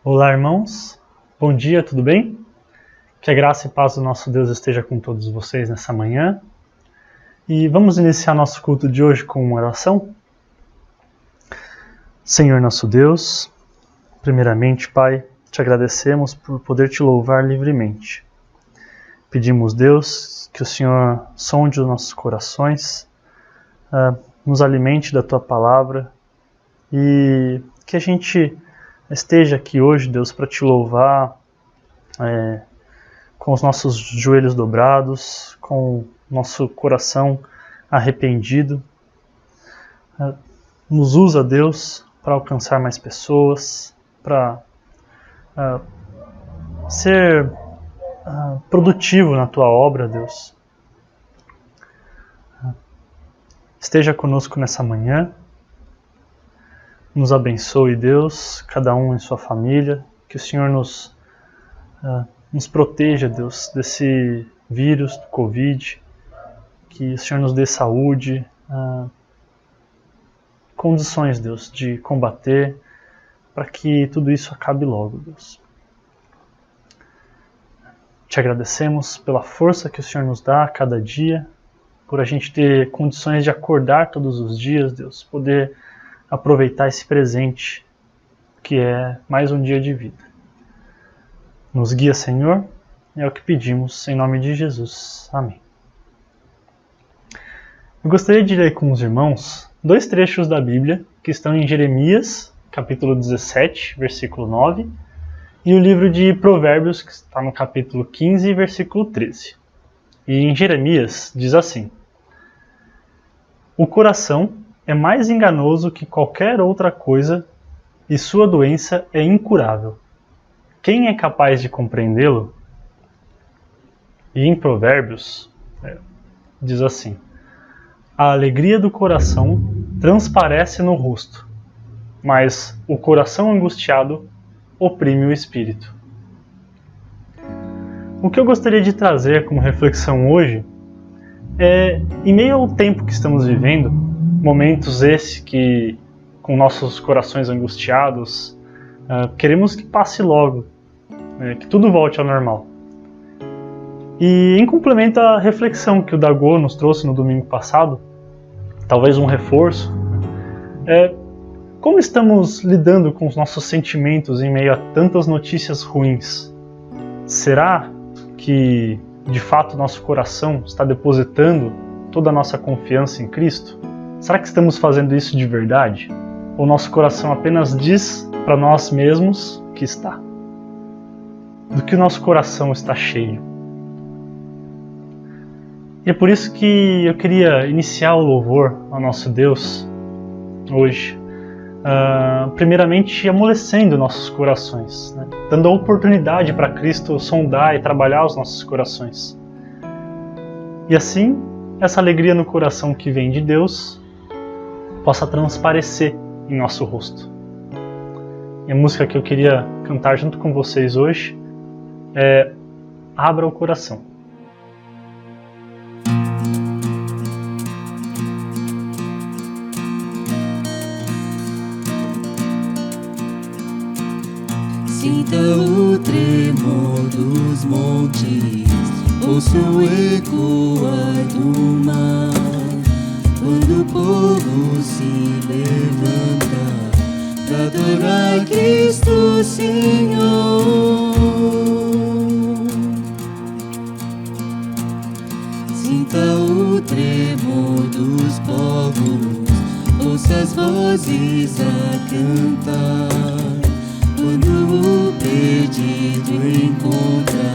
Olá, irmãos. Bom dia, tudo bem? Que a graça e paz do nosso Deus esteja com todos vocês nessa manhã. E vamos iniciar nosso culto de hoje com uma oração? Senhor nosso Deus, primeiramente, Pai, te agradecemos por poder te louvar livremente. Pedimos, Deus, que o Senhor sonde os nossos corações, nos alimente da Tua Palavra e que a gente esteja aqui hoje, Deus, para te louvar com os nossos joelhos dobrados, com o nosso coração arrependido. Nos usa, Deus, para alcançar mais pessoas, para ser produtivo na Tua obra, Deus. Esteja conosco nessa manhã. Nos abençoe, Deus, cada um em sua família, que o Senhor nos proteja, Deus, desse vírus, do Covid, que o Senhor nos dê saúde, condições, Deus, de combater, para que tudo isso acabe logo, Deus. Te agradecemos pela força que o Senhor nos dá a cada dia, por a gente ter condições de acordar todos os dias, Deus, poder aproveitar esse presente que é mais um dia de vida. Nos guia, Senhor, é o que pedimos em nome de Jesus. Amém. Eu gostaria de ler com os irmãos dois trechos da Bíblia que estão em Jeremias, capítulo 17, versículo 9, e o livro de Provérbios, que está no capítulo 15, versículo 13. E em Jeremias diz assim: O coração é mais enganoso que qualquer outra coisa e sua doença é incurável. Quem é capaz de compreendê-lo? E em Provérbios, diz assim: A alegria do coração transparece no rosto, mas o coração angustiado oprime o espírito. O que eu gostaria de trazer como reflexão hoje é, em meio ao tempo que estamos vivendo, momentos esse que, com nossos corações angustiados, queremos que passe logo, que tudo volte ao normal. E em complemento à reflexão que o Dagô nos trouxe no domingo passado, talvez um reforço, como estamos lidando com os nossos sentimentos em meio a tantas notícias ruins? Será que, de fato, nosso coração está depositando toda a nossa confiança em Cristo? Será que estamos fazendo isso de verdade? Ou nosso coração apenas diz para nós mesmos que está? Do que o nosso coração está cheio? E é por isso que eu queria iniciar o louvor ao nosso Deus hoje, primeiramente amolecendo nossos corações, né? Dando a oportunidade para Cristo sondar e trabalhar os nossos corações. E assim, essa alegria no coração que vem de Deus possa transparecer em nosso rosto. E a música que eu queria cantar junto com vocês hoje é Abra o Coração. Sinta o tremor dos montes, ouça o ecoar do mar. Quando o povo se levanta para adorar Cristo Senhor. Sinta o tremor dos povos, ouça as vozes a cantar. Quando o perdido encontra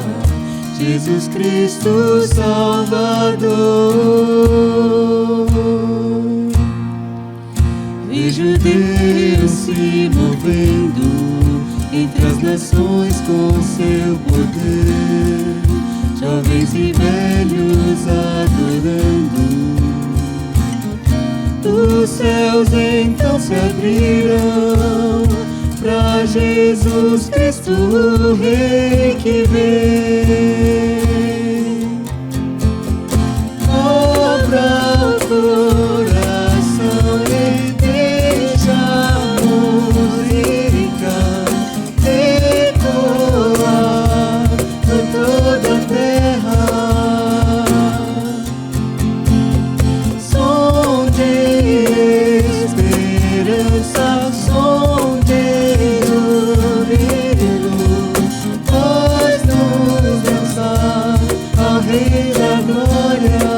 Jesus Cristo Salvador, vejo Deus se movendo entre as nações com seu poder, jovens e velhos adorando. Os céus então se abrirão pra Jesus Cristo, o Rei que vem. Abra o coração e deixa a música som de júbilo, faz-nos dançar ao Rei da Glória.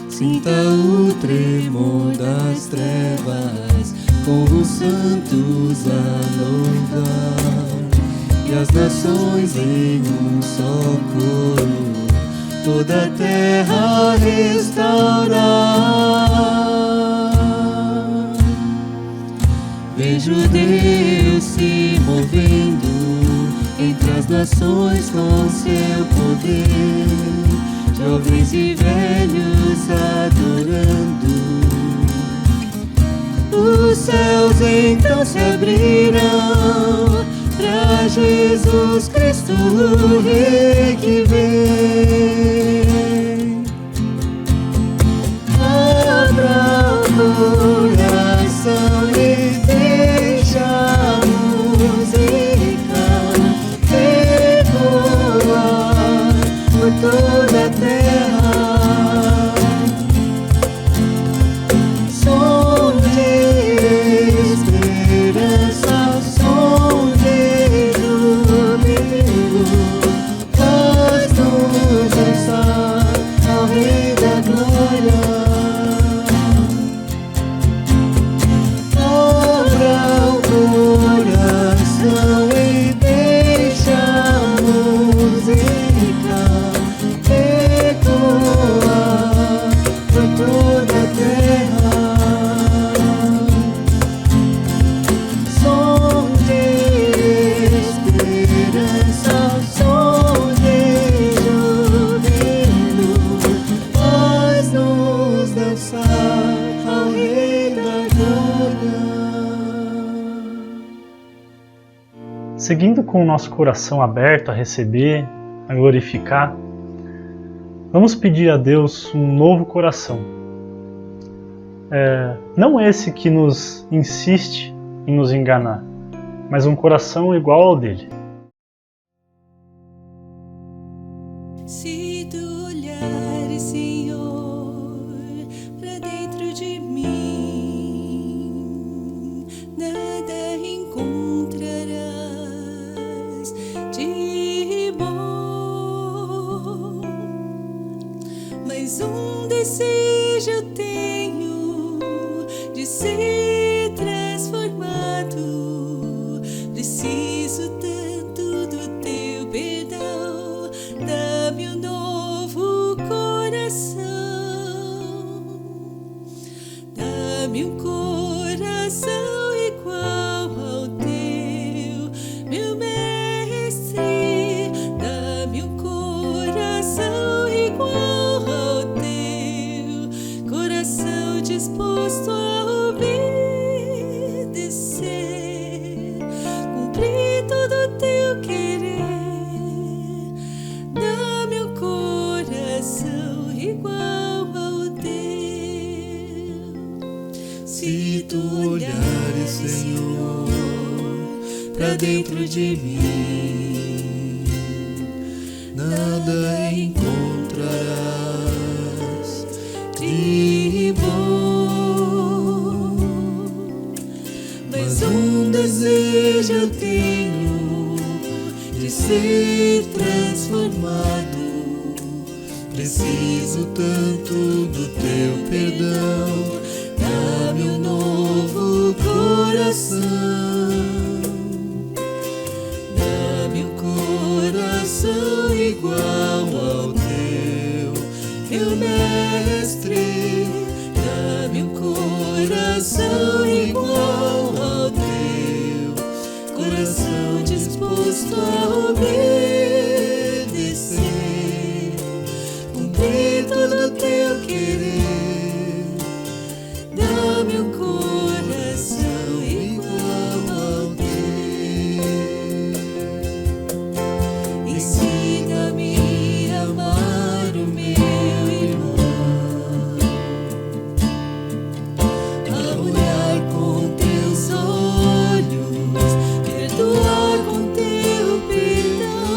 Sinta o tremor das trevas, com os santos a louvar, e as nações em um só coro, toda a terra restaurar. Vejo Deus se movendo entre as nações com seu poder, jovens e velhos adorando. Os céus então se abrirão pra Jesus Cristo, o Rei que vem. Abra o coração e deixa a música ecoar por toda a terra. Som de esperança, som de júbilo, faz-nos dançar ao Rei da Glória. Abra o coração e deixa a música ecoar por toda a terra. Som de esperança, som de júbilo, faz-nos dançar ao Rei da Glória. Seguindo com o nosso coração aberto a receber, a glorificar, vamos pedir a Deus um novo coração. Não esse que nos insiste em nos enganar, mas um coração igual ao dele. Se tu olhares, Senhor, pra dentro de mim, nada encontrarás de bom, mas um desejo eu tenho de ser transformado. Preciso tanto do teu perdão, dá-me um novo coração, dá-me um coração igual ao teu, meu mestre, dá-me um coração igual ao teu, coração disposto a obedecer, cumprir todo o teu querer. Dá-me um coração igual ao teu. Se tu olhares, Senhor, pra dentro de mim, nada encontrarás de bom, mas um desejo eu tenho de ser transformado. Preciso tanto do teu perdão, dá-me um novo coração, dá-me um coração igual ao teu, meu mestre, dá-me um coração igual ao teu, coração disposto a obedecer, cumprir todo o teu querer. Dá-me um coração igual ao teu. Ensina-me a amar o meu irmão, a olhar com teus olhos, perdoar com teu perdão.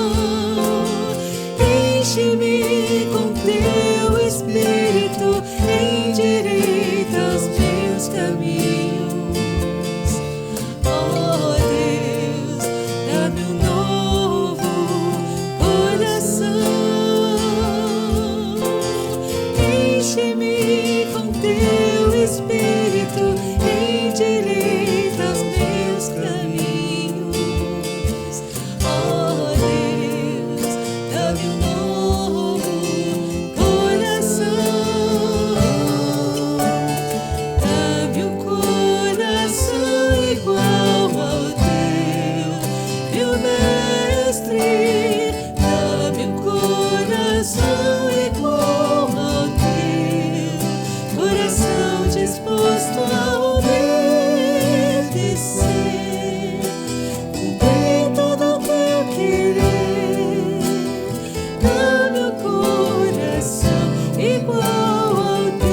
coração igual ao teu.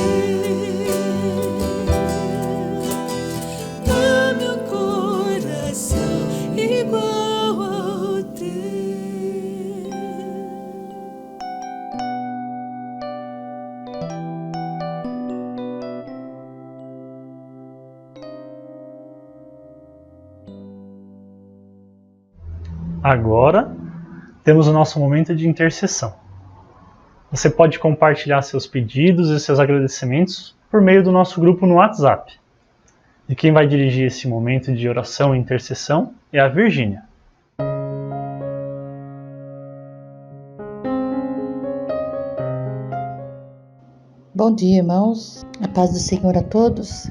Dá-me um coração igual ao teu. Agora temos o nosso momento de intercessão. Você pode compartilhar seus pedidos e seus agradecimentos por meio do nosso grupo no WhatsApp. E quem vai dirigir esse momento de oração e intercessão é a Virgínia. Bom dia, irmãos. A paz do Senhor a todos.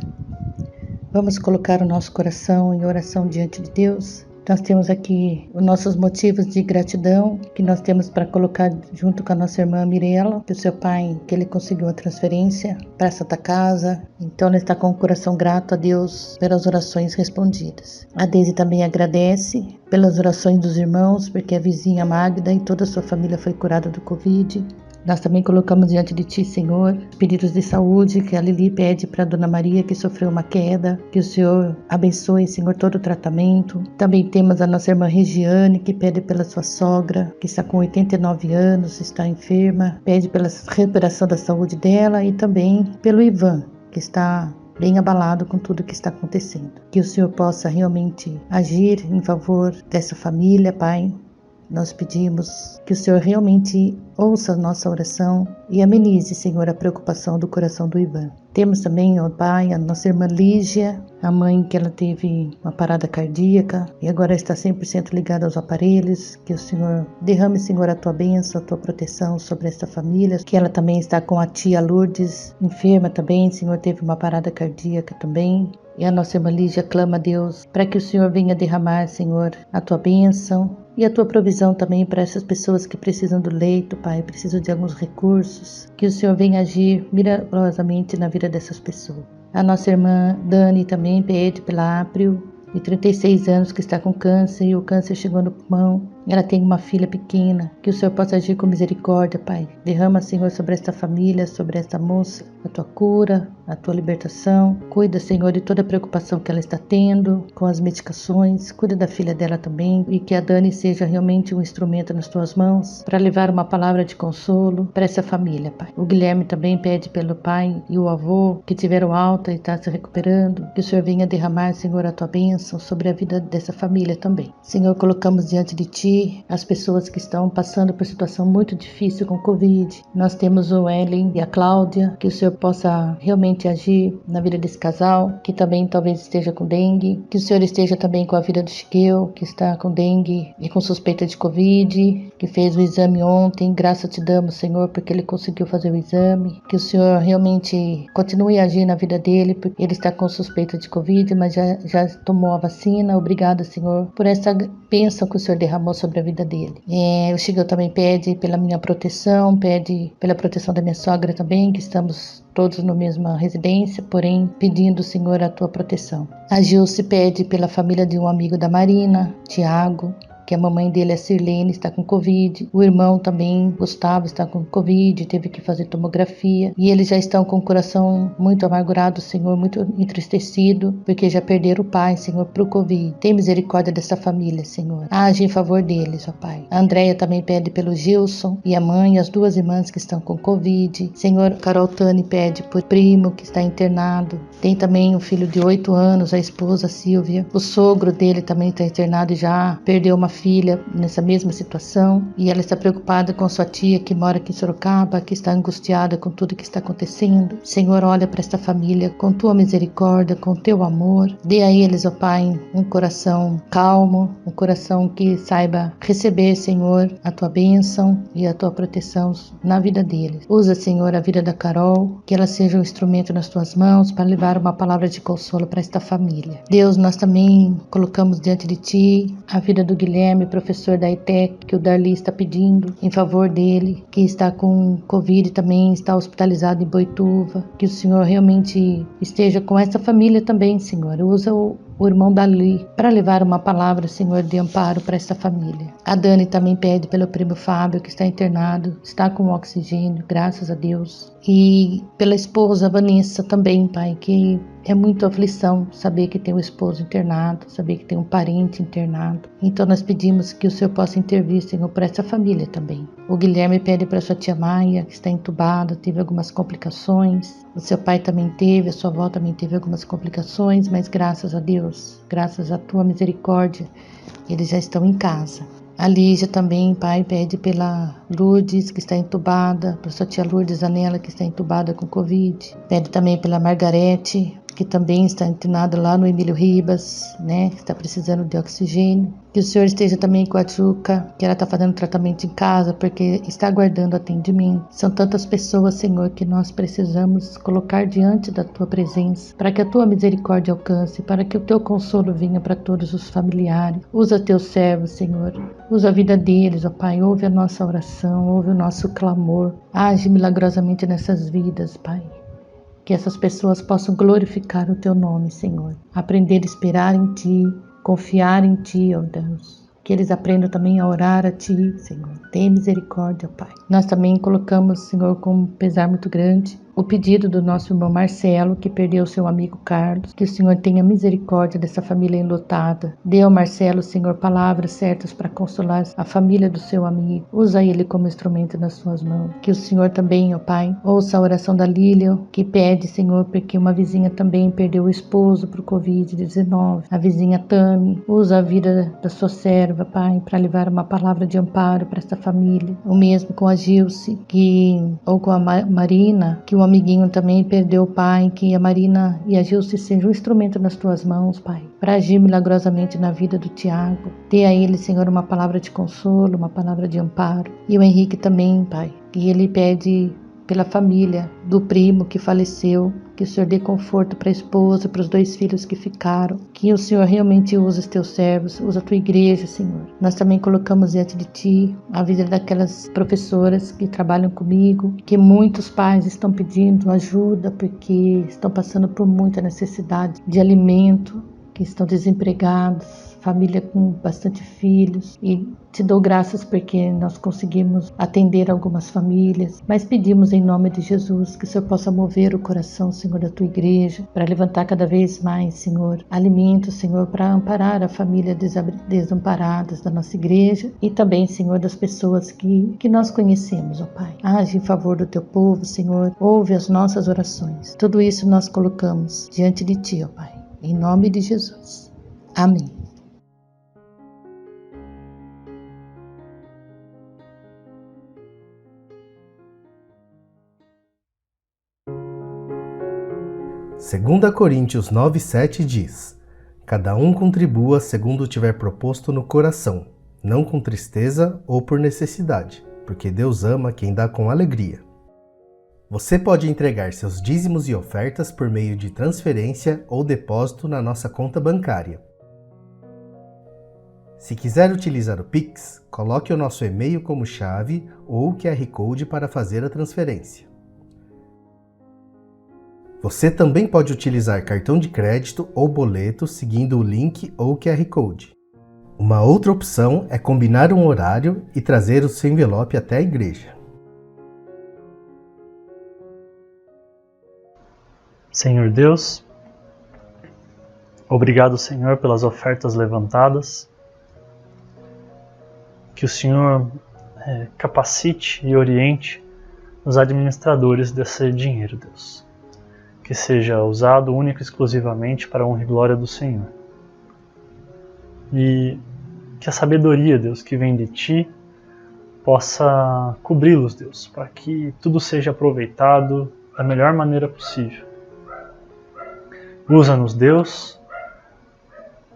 Vamos colocar o nosso coração em oração diante de Deus. Nós temos aqui os nossos motivos de gratidão que nós temos para colocar junto com a nossa irmã Mirella, que o seu pai, que ele conseguiu a transferência para a Santa Casa. Então ela está com o coração grato a Deus pelas orações respondidas. A Deise também agradece pelas orações dos irmãos, porque a vizinha Magda e toda a sua família foi curada do Covid. Nós também colocamos diante de Ti, Senhor, pedidos de saúde, que a Lili pede para a Dona Maria, que sofreu uma queda, que o Senhor abençoe, Senhor, todo o tratamento. Também temos a nossa irmã Regiane, que pede pela sua sogra, que está com 89 anos, está enferma, pede pela recuperação da saúde dela e também pelo Ivan, que está bem abalado com tudo que está acontecendo. Que o Senhor possa realmente agir em favor dessa família, Pai. Nós pedimos que o Senhor realmente ouça a nossa oração e amenize, Senhor, a preocupação do coração do Ivan. Temos também, ó Pai, a nossa irmã Lígia, a mãe que ela teve uma parada cardíaca e agora está 100% ligada aos aparelhos. Que o Senhor derrame, Senhor, a Tua bênção, a Tua proteção sobre esta família. Que ela também está com a tia Lourdes, enferma também, Senhor, teve uma parada cardíaca também. E a nossa irmã Lígia clama a Deus para que o Senhor venha derramar, Senhor, a Tua bênção e a Tua provisão também para essas pessoas que precisam do leito, Pai, precisam de alguns recursos. Que o Senhor venha agir milagrosamente na vida dessas pessoas. A nossa irmã Dani também pede pela April, de 36 anos, que está com câncer e o câncer chegou no pulmão. Ela tem uma filha pequena. Que o Senhor possa agir com misericórdia, Pai. Derrama, Senhor, sobre esta família, sobre esta moça, a Tua cura, a Tua libertação. Cuida, Senhor, de toda a preocupação que ela está tendo com as medicações. Cuida da filha dela também. E que a Dani seja realmente um instrumento nas Tuas mãos para levar uma palavra de consolo para essa família, Pai. O Guilherme também pede pelo pai e o avô que tiveram alta e está se recuperando. Que o Senhor venha derramar, Senhor, a Tua bênção sobre a vida dessa família também. Senhor, colocamos diante de Ti as pessoas que estão passando por situação muito difícil com Covid. Nós temos o Ellen e a Cláudia, que o Senhor possa realmente agir na vida desse casal, que também talvez esteja com dengue. Que o Senhor esteja também com a vida do Chiqueu, que está com dengue e com suspeita de Covid, que fez o exame ontem. Graças te damos, Senhor, porque ele conseguiu fazer o exame. Que o Senhor realmente continue a agir na vida dele, porque ele está com suspeita de Covid, mas já tomou a vacina. Obrigada, Senhor, por essa bênção que o Senhor derramou sobre a vida dele. O Chico também pede pela minha proteção, pede pela proteção da minha sogra também, que estamos todos na mesma residência, porém pedindo, Senhor, a Tua proteção. A Gilce pede pela família de um amigo da Marina, Tiago, que a mamãe dele, a Sirlene, está com Covid. O irmão também, Gustavo, está com Covid, teve que fazer tomografia. E eles já estão com o coração muito amargurado, Senhor, muito entristecido, porque já perderam o pai, Senhor, para o Covid. Tem misericórdia dessa família, Senhor. Age em favor deles, ó Pai. A Andréia também pede pelo Gilson e a mãe, as duas irmãs que estão com Covid. Senhor, Carol Tani pede por primo que está internado. Tem também o filho de 8 anos, a esposa Silvia. O sogro dele também está internado e já perdeu uma filha nessa mesma situação, e ela está preocupada com sua tia que mora aqui em Sorocaba, que está angustiada com tudo que está acontecendo. Senhor, olha para esta família com Tua misericórdia, com Teu amor. Dê a eles, ó Pai, um coração calmo, um coração que saiba receber, Senhor, a Tua bênção e a Tua proteção na vida deles. Usa, Senhor, a vida da Carol, que ela seja um instrumento nas Tuas mãos para levar uma palavra de consolo para esta família. Deus, nós também colocamos diante de Ti a vida do Guilherme, professor da ETEC, que o Darli está pedindo em favor dele, que está com Covid também, está hospitalizado em Boituva. Que o Senhor realmente esteja com essa família também, Senhor. Usa o irmão Dali, para levar uma palavra, Senhor, de amparo para esta família. A Dani também pede pelo primo Fábio, que está internado, está com oxigênio, graças a Deus. E pela esposa Vanessa também, Pai, que é muito aflição saber que tem um esposo internado, saber que tem um parente internado. Então nós pedimos que o Senhor possa intervir, Senhor, para essa família também. O Guilherme pede para sua tia Maia, que está entubada, teve algumas complicações. O seu pai também teve, a sua avó também teve algumas complicações, mas graças a Deus, graças à tua misericórdia, eles já estão em casa. A Lígia também, Pai, pede pela Lourdes, que está entubada, para sua tia Lourdes Anela, que está entubada com Covid. Pede também pela Margarete, que também está internada lá no Emílio Ribas, né, que está precisando de oxigênio. Que o Senhor esteja também com a Tchuca, que ela está fazendo tratamento em casa, porque está aguardando atendimento. São tantas pessoas, Senhor, que nós precisamos colocar diante da Tua presença, para que a Tua misericórdia alcance, para que o Teu consolo venha para todos os familiares. Usa Teus servos, Senhor. Usa a vida deles, ó Pai. Ouve a nossa oração, ouve o nosso clamor. Age milagrosamente nessas vidas, Pai. Que essas pessoas possam glorificar o Teu nome, Senhor. Aprender a esperar em Ti, confiar em Ti, ó Deus. Que eles aprendam também a orar a Ti, Senhor. Tem misericórdia, Pai. Nós também colocamos, Senhor, com um pesar muito grande, o pedido do nosso irmão Marcelo, que perdeu seu amigo Carlos. Que o Senhor tenha misericórdia dessa família enlutada. Dê ao Marcelo, Senhor, palavras certas para consolar a família do seu amigo. Usa ele como instrumento nas suas mãos. Que o Senhor também, ó Pai, ouça a oração da Lília, que pede, Senhor, porque uma vizinha também perdeu o esposo para o Covid-19. A vizinha Tami, usa a vida da sua serva, Pai, para levar uma palavra de amparo para esta família. O mesmo com a Gilce, ou com a Marina, que o amiguinho também perdeu o pai, que a Marina e a Gilce sejam um instrumento nas tuas mãos, Pai, para agir milagrosamente na vida do Tiago. Dê a ele, Senhor, uma palavra de consolo, uma palavra de amparo. E o Henrique também, Pai, e ele pede pela família do primo que faleceu, que o Senhor dê conforto para a esposa, para os 2 filhos que ficaram, que o Senhor realmente use os teus servos, usa a tua igreja, Senhor. Nós também colocamos diante de Ti a vida daquelas professoras que trabalham comigo, que muitos pais estão pedindo ajuda porque estão passando por muita necessidade de alimento, que estão desempregados, família com bastante filhos, e Te dou graças porque nós conseguimos atender algumas famílias, mas pedimos em nome de Jesus que o Senhor possa mover o coração, Senhor, da Tua igreja, para levantar cada vez mais, Senhor, alimentos, Senhor, para amparar a família desamparadas da nossa igreja e também, Senhor, das pessoas que nós conhecemos, ó Pai. Age em favor do Teu povo, Senhor, ouve as nossas orações. Tudo isso nós colocamos diante de Ti, ó Pai, em nome de Jesus. Amém. Segunda Coríntios 9:7 diz: Cada um contribua segundo tiver proposto no coração, não com tristeza ou por necessidade, porque Deus ama quem dá com alegria. Você pode entregar seus dízimos e ofertas por meio de transferência ou depósito na nossa conta bancária. Se quiser utilizar o Pix, coloque o nosso e-mail como chave ou o QR Code para fazer a transferência. Você também pode utilizar cartão de crédito ou boleto seguindo o link ou QR Code. Uma outra opção é combinar um horário e trazer o seu envelope até a igreja. Senhor Deus, obrigado, Senhor, pelas ofertas levantadas. Que o Senhor capacite e oriente os administradores desse dinheiro, Deus. Que seja usado único e exclusivamente para a honra e glória do Senhor. E que a sabedoria, Deus, que vem de Ti, possa cobri-los, Deus, para que tudo seja aproveitado da melhor maneira possível. Usa-nos, Deus,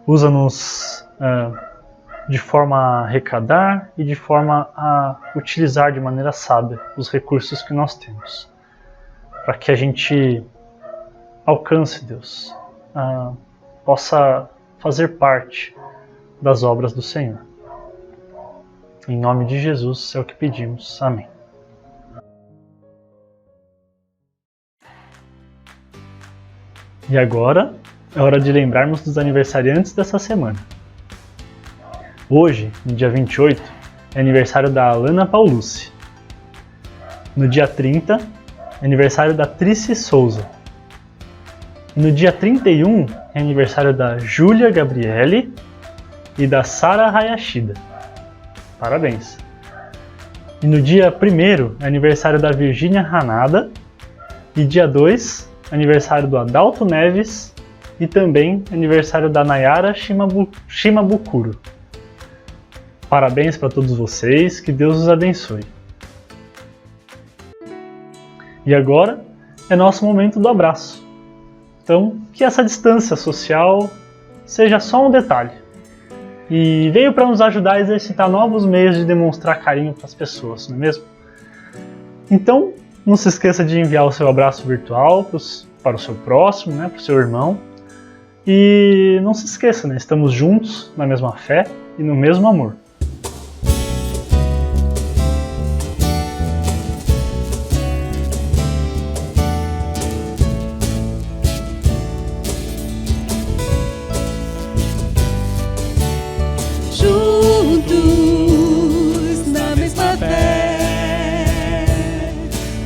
usa-nos de forma a arrecadar e de forma a utilizar de maneira sábia os recursos que nós temos, para que a gente alcance, Deus, possa fazer parte das obras do Senhor. Em nome de Jesus é o que pedimos. Amém. E agora, é hora de lembrarmos dos aniversariantes dessa semana. Hoje, no dia 28, é aniversário da Alana Paulucci. No dia 30, é aniversário da Trici Souza. E no dia 31, é aniversário da Júlia Gabriele e da Sara Hayashida. Parabéns! E no dia 1º, é aniversário da Virgínia Hanada. E dia 2, aniversário do Adalto Neves e também aniversário da Nayara Shimabukuro. Parabéns para todos vocês, que Deus os abençoe. E agora é nosso momento do abraço. Então, que essa distância social seja só um detalhe. E veio para nos ajudar a exercitar novos meios de demonstrar carinho para as pessoas, não é mesmo? Então, não se esqueça de enviar o seu abraço virtual para o seu próximo, para o seu irmão. E não se esqueça, estamos juntos na mesma fé e no mesmo amor. Juntos na mesma fé,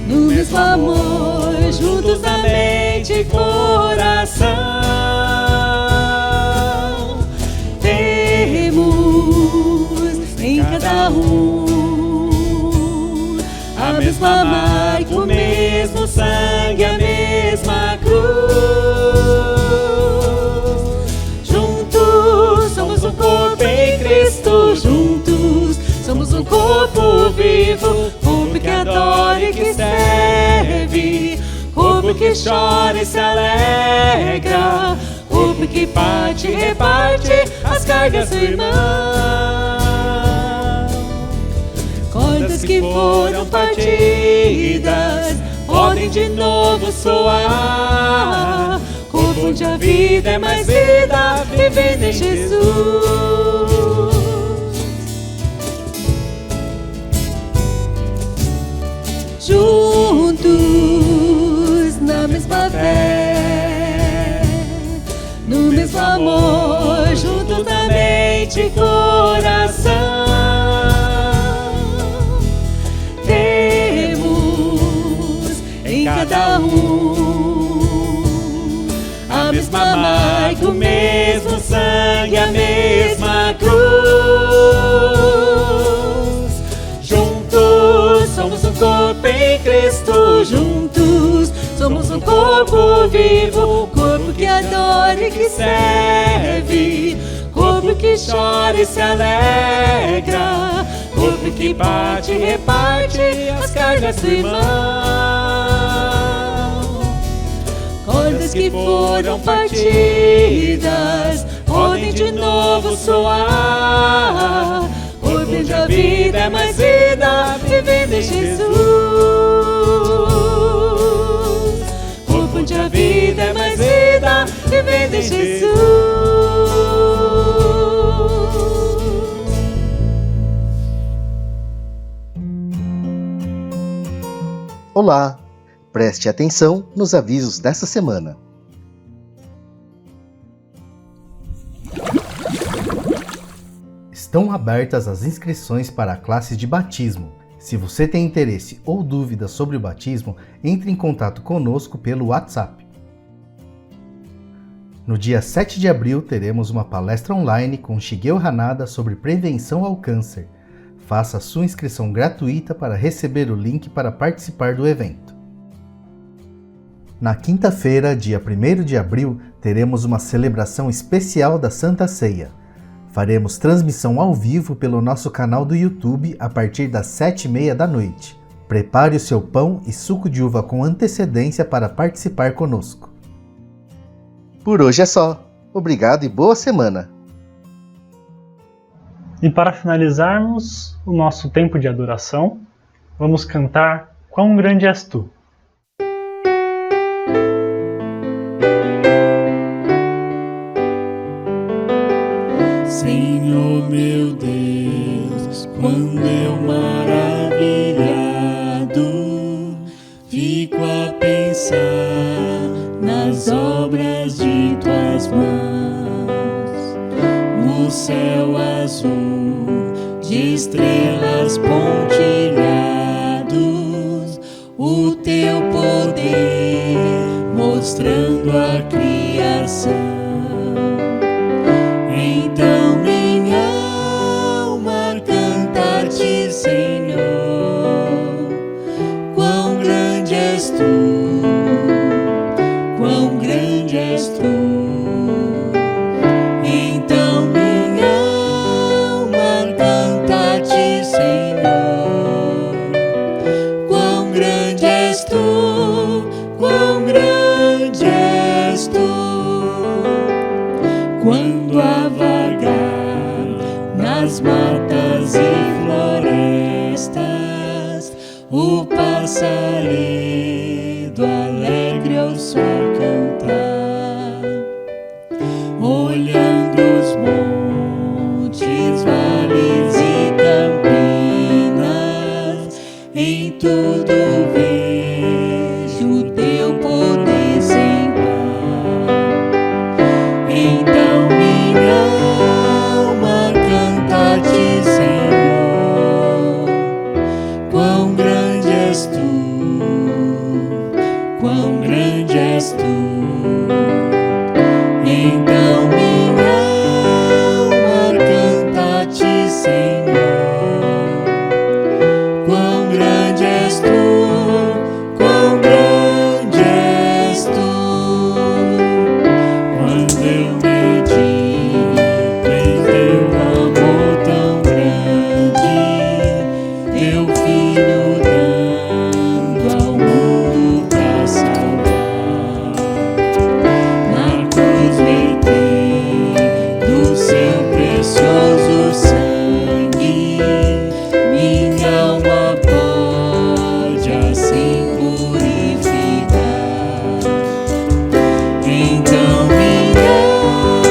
no mesmo amor, juntos na mente e coração. Temos em cada um a mesma marca, o mesmo sangue, a mesma cruz. Juntos somos um corpo em Cristo, juntos somos um corpo vivo, corpo que adora e que serve, corpo que chora e se alegra, corpo que parte e reparte as cargas do irmão. Cordas que foram partidas podem de novo soar, corpo onde a vida é mais vida, vivendo em Jesus. Juntos na mesma fé, no mesmo amor, juntos na mente e coração. Temos em cada um a mesma marca, o mesmo sangue, a mesma cruz. Juntos somos um corpo em Cristo, juntos somos um corpo vivo, corpo que adora e que serve, corpo que chora e se alegra, corpo que parte e reparte as cargas do irmão. Cordas que foram partidas podem de novo soar, corpo onde a vida é mais vida, vivendo em Jesus. Corpo onde a vida é mais vida, vivendo em Jesus. Olá! Preste atenção nos avisos dessa semana. Estão abertas as inscrições para a classe de batismo. Se você tem interesse ou dúvidas sobre o batismo, entre em contato conosco pelo WhatsApp. No dia 7 de abril teremos uma palestra online com Shigeo Hanada sobre prevenção ao câncer. Faça sua inscrição gratuita para receber o link para participar do evento. Na quinta-feira, dia 1º de abril, teremos uma celebração especial da Santa Ceia. Faremos transmissão ao vivo pelo nosso canal do YouTube a partir das 7h30 da noite. Prepare o seu pão e suco de uva com antecedência para participar conosco. Por hoje é só. Obrigado e boa semana! E para finalizarmos o nosso tempo de adoração, vamos cantar Quão Grande És Tu. Senhor meu Deus, quando eu maravilhado fico a pensar nas obras de tuas mãos. No céu azul de estrelas pontilhados, o teu poder mostrando a criação. Então minha alma canta-te, Senhor, quão grande és tu, quão grande és tu. Então minha alma canta-te, Senhor, quão grande és tu, quão grande és tu. Quando a vagar nas matas e florestas, o passaredo alegre ao só cantar, olhando os montes, vales e campinas, em tudo vejo o teu poder sem par. Então minha alma canta-te, Senhor, quão grande és tu, quão grande és tu. Então minha alma canta-te, Senhor, quão grande és tu, quão grande és tu. Quando eu medito em teu amor tão grande, teu filho dando ao mundo pra salvar, na cruz vertendo seu precioso sangue, minha alma pode assim purificar. Então minha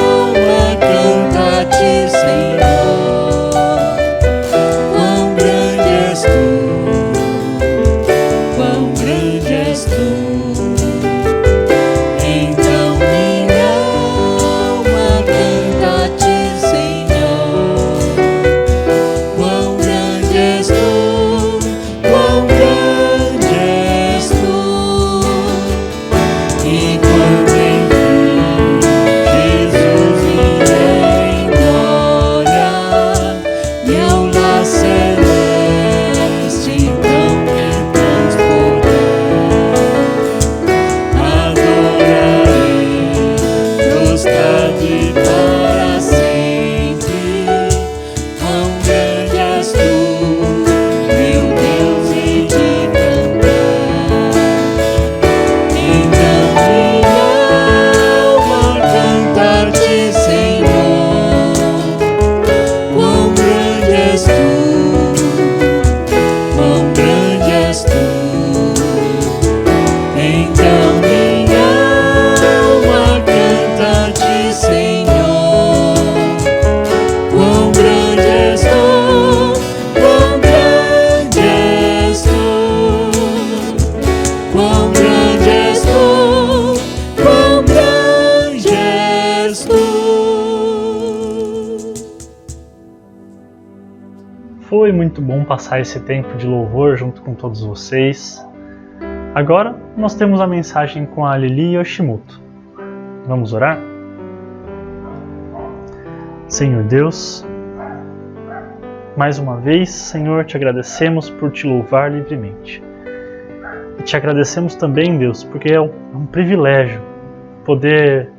alma canta-te, Senhor, quão grande és tu, quão grande és tu. Então minha alma canta-te, Senhor, quão grande és tu, quão grande és tu. E quando enfim Jesus vier em glória e ao lar celeste então me transportar, adorarei prostrado e para sempre. Quão grande és tu, meu Deus, hei de cantar. Então minha alma canta-te, Senhor, quão grande és tu, quão grande és tu. Então minha alma canta-te, Senhor, quão grande és tu, quão grande és tu. Quão grande és tu, quão grande és tu. Foi muito bom passar esse tempo de louvor junto com todos vocês. Agora nós temos a mensagem com a Lili Yoshimoto. Vamos orar? Senhor Deus, mais uma vez, Senhor, te agradecemos por te louvar livremente. E te agradecemos também, Deus, porque é um privilégio poder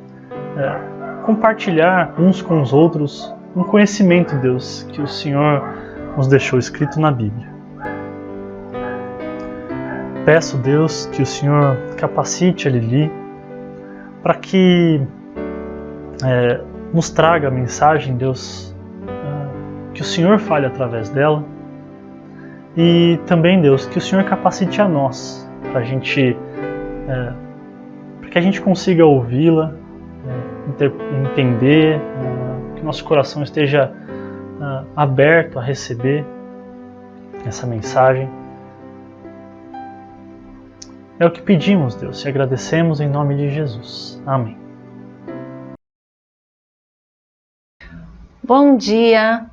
compartilhar uns com os outros um conhecimento, Deus, que o Senhor nos deixou escrito na Bíblia. Peço, Deus, que o Senhor capacite a Lili para que nos traga a mensagem, Deus, que o Senhor fale através dela. E também, Deus, que o Senhor capacite a nós para que a gente consiga ouvi-la, entender, que nosso coração esteja aberto a receber essa mensagem. É o que pedimos, Deus, e agradecemos em nome de Jesus. Amém. Bom dia!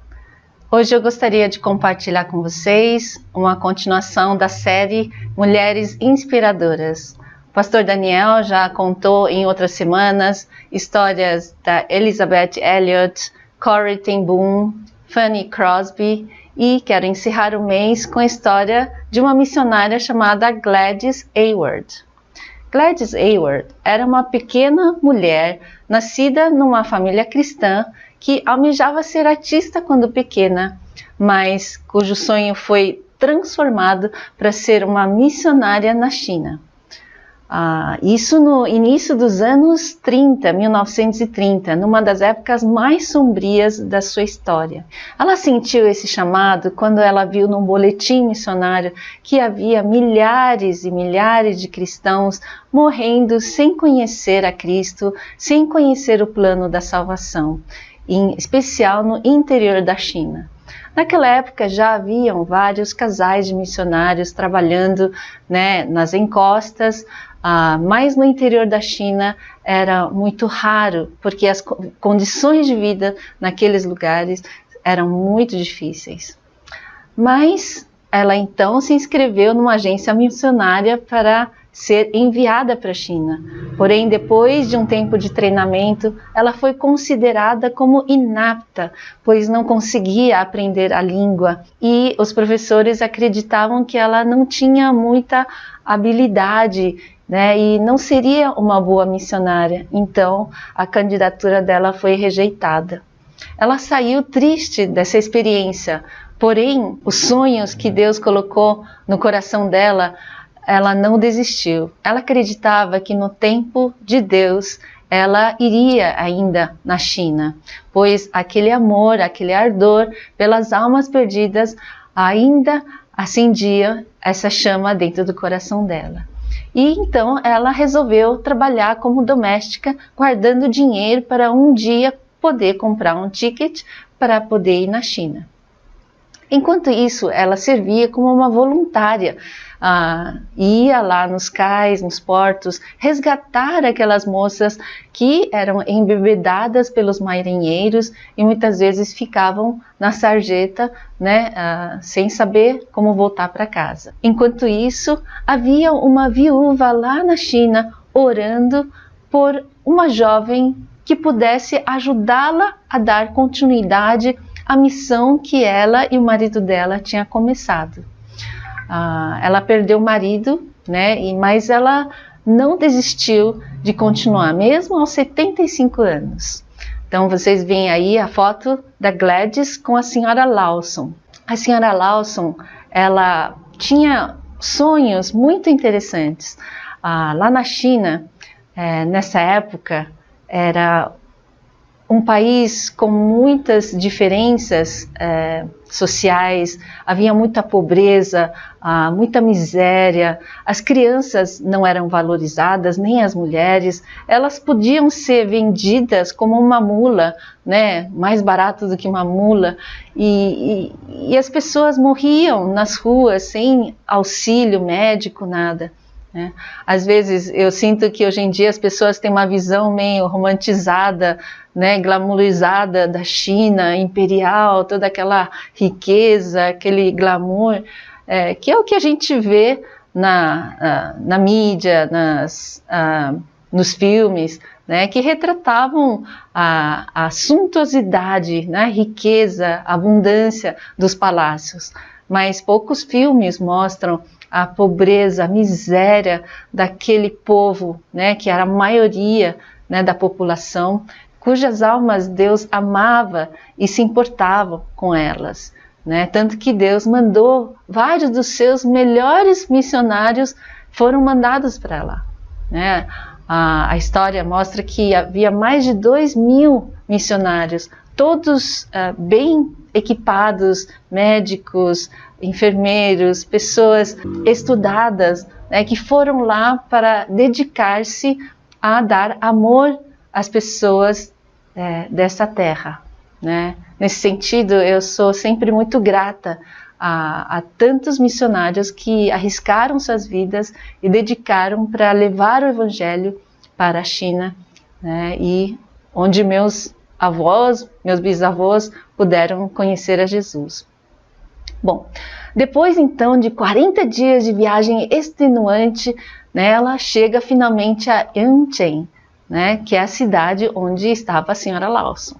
Hoje eu gostaria de compartilhar com vocês uma continuação da série Mulheres Inspiradoras. O pastor Daniel já contou em outras semanas histórias da Elizabeth Elliot, Corrie ten Boom, Fanny Crosby, e quero encerrar o mês com a história de uma missionária chamada Gladys Aylward. Gladys Aylward era uma pequena mulher nascida numa família cristã que almejava ser artista quando pequena, mas cujo sonho foi transformado para ser uma missionária na China. Isso no início dos anos 1930, numa das épocas mais sombrias da sua história. Ela sentiu esse chamado quando ela viu num boletim missionário que havia milhares e milhares de cristãos morrendo sem conhecer a Cristo, sem conhecer o plano da salvação, em especial no interior da China. Naquela época já haviam vários casais de missionários trabalhando, nas encostas, mas no interior da China era muito raro, porque as condições de vida naqueles lugares eram muito difíceis. Mas ela então se inscreveu numa agência missionária para ser enviada para a China. Porém, depois de um tempo de treinamento, ela foi considerada como inapta, pois não conseguia aprender a língua e os professores acreditavam que ela não tinha muita habilidade, e não seria uma boa missionária. Então, a candidatura dela foi rejeitada. Ela saiu triste dessa experiência, porém, os sonhos que Deus colocou no coração dela, ela não desistiu. Ela acreditava que no tempo de Deus ela iria ainda na China, pois aquele amor, aquele ardor pelas almas perdidas ainda acendia essa chama dentro do coração dela. E então ela resolveu trabalhar como doméstica, guardando dinheiro para um dia poder comprar um ticket para poder ir na China. Enquanto isso, ela servia como uma voluntária, ia lá nos cais, nos portos, resgatar aquelas moças que eram embebedadas pelos marinheiros e muitas vezes ficavam na sarjeta, sem saber como voltar para casa. Enquanto isso, havia uma viúva lá na China orando por uma jovem que pudesse ajudá-la a dar continuidade à missão que ela e o marido dela tinham começado. Ela perdeu o marido, mas ela não desistiu de continuar, mesmo aos 75 anos. Então vocês veem aí a foto da Gladys com a senhora Lawson. A senhora Lawson, ela tinha sonhos muito interessantes. Lá na China, nessa época, era um país com muitas diferenças sociais, havia muita pobreza, muita miséria, as crianças não eram valorizadas, nem as mulheres, elas podiam ser vendidas como uma mula, mais barato do que uma mula, e as pessoas morriam nas ruas sem auxílio médico, nada. Às vezes eu sinto que hoje em dia as pessoas têm uma visão meio romantizada, glamourizada da China imperial, toda aquela riqueza, aquele glamour, que é o que a gente vê na mídia, nos filmes, que retratavam a suntuosidade, a riqueza, a abundância dos palácios. Mas poucos filmes mostram a pobreza, a miséria daquele povo, que era a maioria da população, cujas almas Deus amava e se importava com elas. Tanto que Deus mandou vários dos seus melhores missionários foram mandados para lá. A história mostra que havia mais de 2.000 missionários, todos bem equipados, médicos, enfermeiros, pessoas estudadas, que foram lá para dedicar-se a dar amor às pessoas dessa terra. Nesse sentido, eu sou sempre muito grata a tantos missionários que arriscaram suas vidas e dedicaram para levar o Evangelho para a China, né, e onde meus avós, meus bisavós puderam conhecer a Jesus. Bom, depois então de 40 dias de viagem extenuante, né, ela chega finalmente a Yancheng, né, que é a cidade onde estava a senhora Lawson.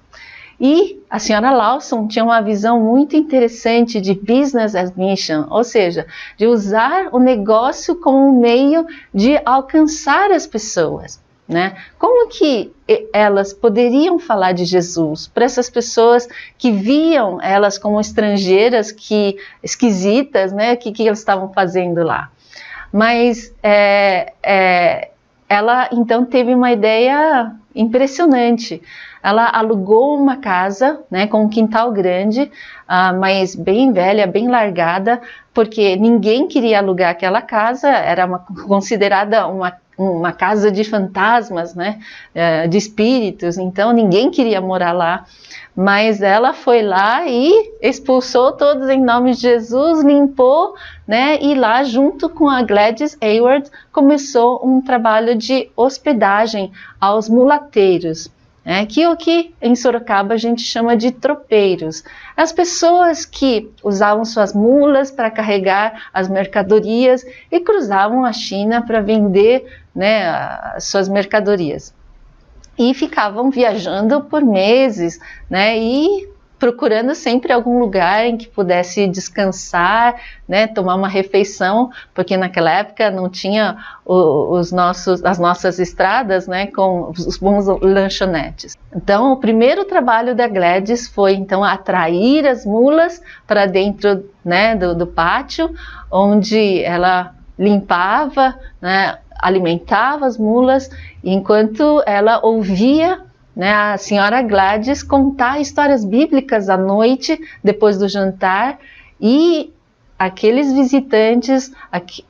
E a senhora Lawson tinha uma visão muito interessante de business as mission, ou seja, de usar o negócio como um meio de alcançar as pessoas, né? Como que elas poderiam falar de Jesus para essas pessoas que viam elas como estrangeiras, que esquisitas, né? Que elas estavam fazendo lá? Mas ela então teve uma ideia impressionante. Ela alugou uma casa, né, com um quintal grande, mas bem velha, bem largada, porque ninguém queria alugar aquela casa, era considerada uma casa de fantasmas, né, de espíritos, então ninguém queria morar lá. Mas ela foi lá e expulsou todos em nome de Jesus, limpou, né, e lá junto com a Gladys Aylward começou um trabalho de hospedagem aos mulateiros. Que o que em Sorocaba a gente chama de tropeiros. As pessoas que usavam suas mulas para carregar as mercadorias e cruzavam a China para vender, né, as suas mercadorias. E ficavam viajando por meses, né, e procurando sempre algum lugar em que pudesse descansar, né, tomar uma refeição, porque naquela época não tinha as nossas estradas, né, com os bons lanchonetes. Então, o primeiro trabalho da Gladys foi então atrair as mulas para dentro, né, do pátio, onde ela limpava, né, alimentava as mulas, enquanto ela ouvia, né, a senhora Gladys contar histórias bíblicas à noite, depois do jantar, e aqueles visitantes,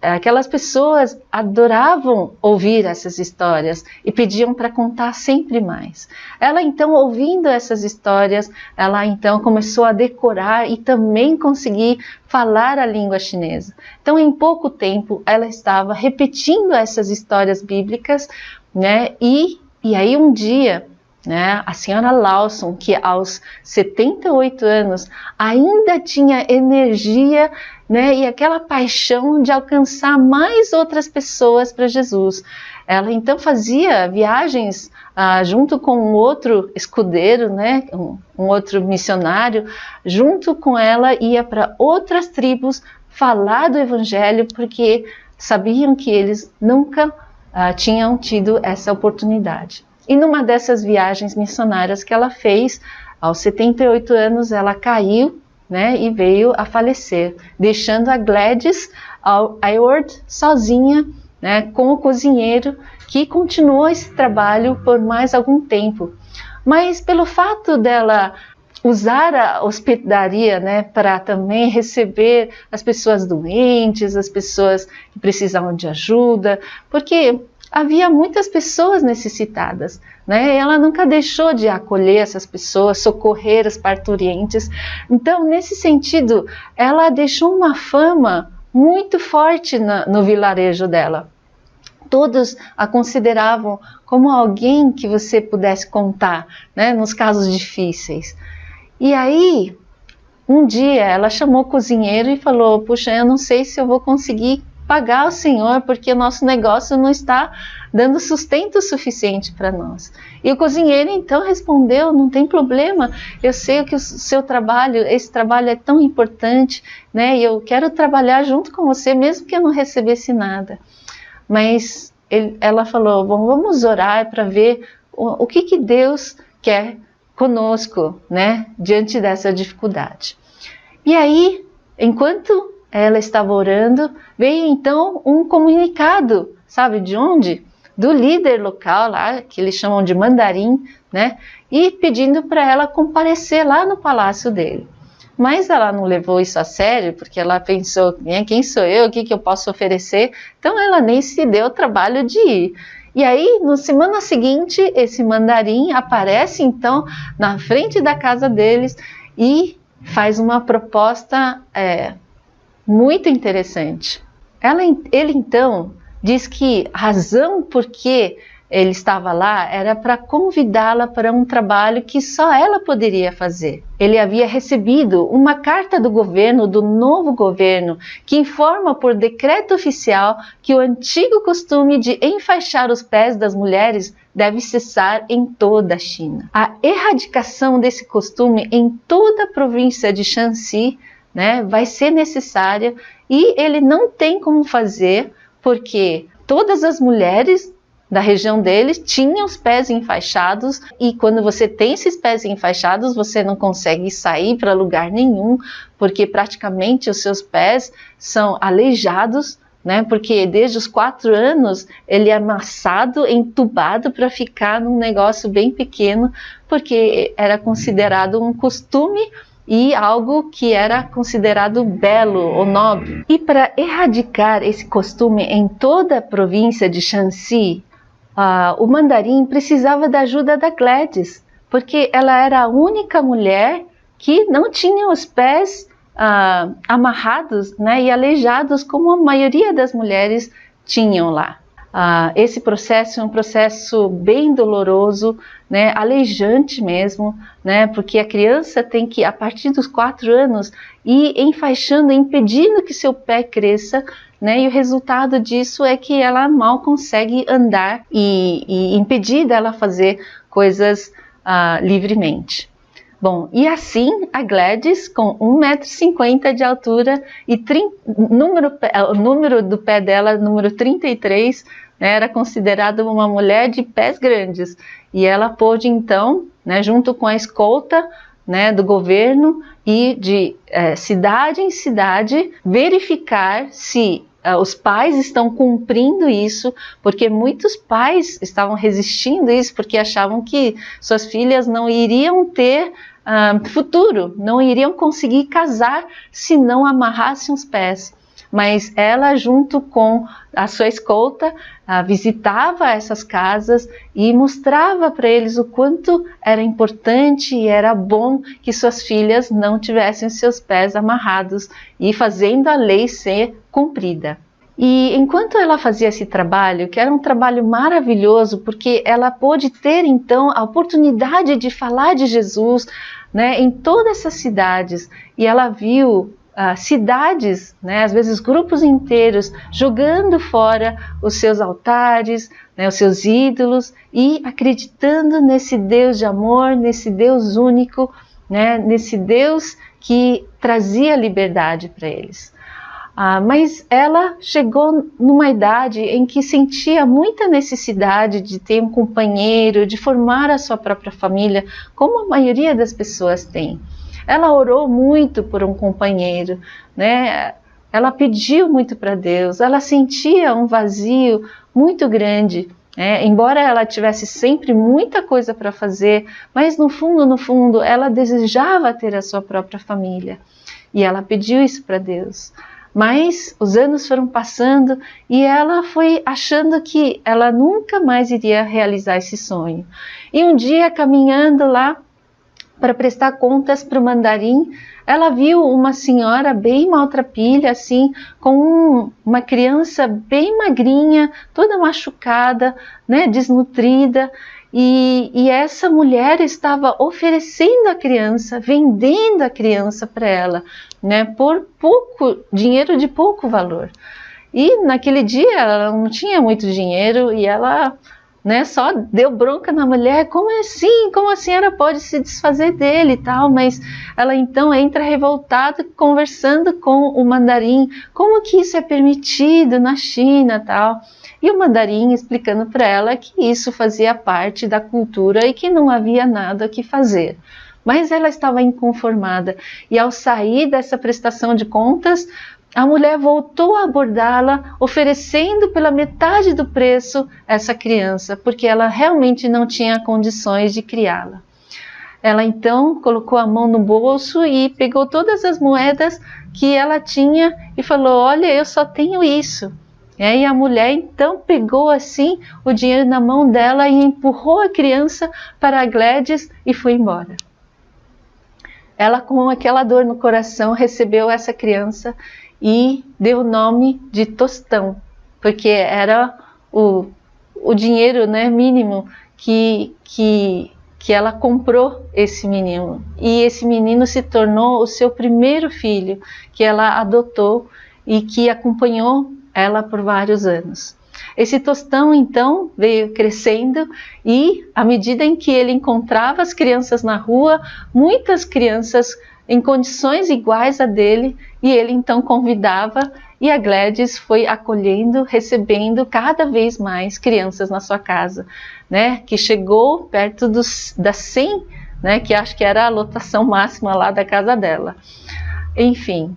aquelas pessoas adoravam ouvir essas histórias e pediam para contar sempre mais. Ela então, ouvindo essas histórias, ela então começou a decorar e também conseguir falar a língua chinesa. Então, em pouco tempo, ela estava repetindo essas histórias bíblicas, né, e aí um dia, né, a senhora Lawson, que aos 78 anos ainda tinha energia, né, e aquela paixão de alcançar mais outras pessoas para Jesus. Ela então fazia viagens junto com um outro escudeiro, né, um outro missionário, junto com ela ia para outras tribos falar do Evangelho, porque sabiam que eles nunca tinham tido essa oportunidade. E numa dessas viagens missionárias que ela fez, aos 78 anos, ela caiu, né, e veio a falecer, deixando a Gladys Aylward sozinha, né, com o cozinheiro, que continuou esse trabalho por mais algum tempo. Mas pelo fato dela usar a hospedaria, né, para também receber as pessoas doentes, as pessoas que precisavam de ajuda, porque havia muitas pessoas necessitadas, né? Ela nunca deixou de acolher essas pessoas, socorrer as parturientes. Então, nesse sentido, ela deixou uma fama muito forte no vilarejo dela. Todos a consideravam como alguém que você pudesse contar, né, nos casos difíceis. E aí, um dia, ela chamou o cozinheiro e falou: puxa, eu não sei se eu vou conseguir pagar o senhor, porque o nosso negócio não está dando sustento suficiente para nós. E o cozinheiro então respondeu: não tem problema, eu sei que o seu trabalho, esse trabalho é tão importante, né, e eu quero trabalhar junto com você, mesmo que eu não recebesse nada. Mas ela falou: bom, vamos orar para ver o que Deus quer conosco, né, diante dessa dificuldade. E aí, enquanto ela estava orando, veio então um comunicado, sabe de onde? Do líder local lá, que eles chamam de mandarim, né? E pedindo para ela comparecer lá no palácio dele. Mas ela não levou isso a sério, porque ela pensou: quem sou eu, o que eu posso oferecer? Então ela nem se deu o trabalho de ir. E aí, na semana seguinte, esse mandarim aparece então na frente da casa deles e faz uma proposta muito interessante. Ele então diz que a razão por que ele estava lá era para convidá-la para um trabalho que só ela poderia fazer. Ele havia recebido uma carta do governo, do novo governo, que informa por decreto oficial que o antigo costume de enfaixar os pés das mulheres deve cessar em toda a China. A erradicação desse costume em toda a província de Shanxi, vai ser necessária, e ele não tem como fazer porque todas as mulheres da região deles tinham os pés enfaixados, e quando você tem esses pés enfaixados, você não consegue sair para lugar nenhum, porque praticamente os seus pés são aleijados, porque desde os 4 anos ele é amassado, entubado para ficar num negócio bem pequeno, porque era considerado um costume e algo que era considerado belo ou nobre. E para erradicar esse costume em toda a província de Shanxi, o mandarim precisava da ajuda da Gladys, porque ela era a única mulher que não tinha os pés amarrados, e aleijados como a maioria das mulheres tinham lá. Esse processo é um processo bem doloroso, aleijante mesmo, porque a criança tem que, a partir dos 4 anos, ir enfaixando, impedindo que seu pé cresça, e o resultado disso é que ela mal consegue andar e impedir dela fazer coisas livremente. Bom, e assim a Gladys, com 1,50 m de altura e o número do pé dela, número 33, era considerada uma mulher de pés grandes, e ela pôde então, junto com a escolta do governo e de cidade em cidade, verificar se os pais estão cumprindo isso, porque muitos pais estavam resistindo a isso, porque achavam que suas filhas não iriam ter futuro, não iriam conseguir casar se não amarrassem os pés. Mas ela, junto com a sua escolta, visitava essas casas e mostrava para eles o quanto era importante e era bom que suas filhas não tivessem seus pés amarrados, e fazendo a lei ser cumprida. E enquanto ela fazia esse trabalho, que era um trabalho maravilhoso, porque ela pôde ter então a oportunidade de falar de Jesus, em todas essas cidades, e ela viu cidades, às vezes grupos inteiros, jogando fora os seus altares, os seus ídolos, e acreditando nesse Deus de amor, nesse Deus único, nesse Deus que trazia liberdade para eles. Mas ela chegou numa idade em que sentia muita necessidade de ter um companheiro, de formar a sua própria família, como a maioria das pessoas tem. Ela orou muito por um companheiro, ela pediu muito para Deus, ela sentia um vazio muito grande, embora ela tivesse sempre muita coisa para fazer, mas no fundo, ela desejava ter a sua própria família, e ela pediu isso para Deus. Mas os anos foram passando e ela foi achando que ela nunca mais iria realizar esse sonho. E um dia, caminhando lá para prestar contas para o mandarim, ela viu uma senhora bem maltrapilha, assim, com uma criança bem magrinha, toda machucada, desnutrida, e essa mulher estava oferecendo a criança, vendendo a criança para ela, por pouco dinheiro, de pouco valor. E naquele dia ela não tinha muito dinheiro, e ela só deu bronca na mulher. Como assim? Como a senhora pode se desfazer dele e tal? Mas ela então entra revoltada, conversando com o mandarim, como que isso é permitido na China e tal. E o mandarim explicando para ela que isso fazia parte da cultura e que não havia nada que fazer. Mas ela estava inconformada, e ao sair dessa prestação de contas, a mulher voltou a abordá-la, oferecendo pela metade do preço essa criança, porque ela realmente não tinha condições de criá-la. Ela então colocou a mão no bolso e pegou todas as moedas que ela tinha e falou: olha, eu só tenho isso. E aí a mulher então pegou assim o dinheiro na mão dela e empurrou a criança para a Gladys e foi embora. ela, com aquela dor no coração, recebeu essa criança e deu o nome de Tostão, porque era o dinheiro, né, mínimo que ela comprou esse menino. E esse menino se tornou o seu primeiro filho, que ela adotou e que acompanhou ela por vários anos. Esse Tostão, então, veio crescendo e, à medida em que ele encontrava as crianças na rua, muitas crianças em condições iguais a dele, e ele então convidava, e a Gladys foi acolhendo, recebendo cada vez mais crianças na sua casa, né, que chegou perto das 100, né, que acho que era a lotação máxima lá da casa dela. Enfim,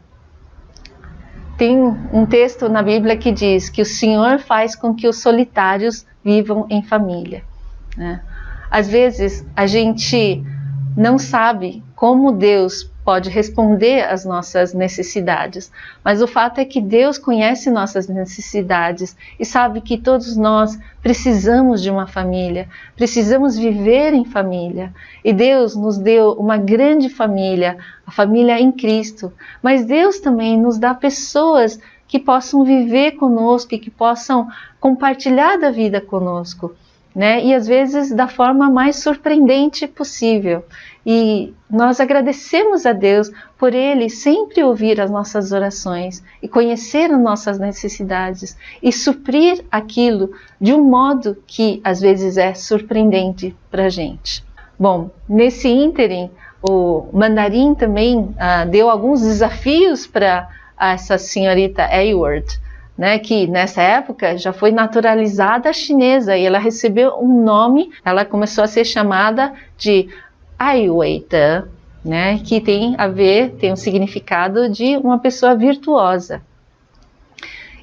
tem um texto na Bíblia que diz que o Senhor faz com que os solitários vivam em família, né? Às vezes a gente não sabe como Deus pode responder às nossas necessidades, mas o fato é que Deus conhece nossas necessidades e sabe que todos nós precisamos de uma família, precisamos viver em família, e Deus nos deu uma grande família, a família em Cristo, mas Deus também nos dá pessoas que possam viver conosco e que possam compartilhar da vida conosco, né? E às vezes da forma mais surpreendente possível. E nós agradecemos a Deus por Ele sempre ouvir as nossas orações e conhecer as nossas necessidades e suprir aquilo de um modo que às vezes é surpreendente para a gente. Bom, nesse ínterim, o Mandarim também deu alguns desafios para essa senhorita Hayward, né, que nessa época já foi naturalizada chinesa e ela recebeu um nome, ela começou a ser chamada de Aiwaita, né, que tem um significado de uma pessoa virtuosa.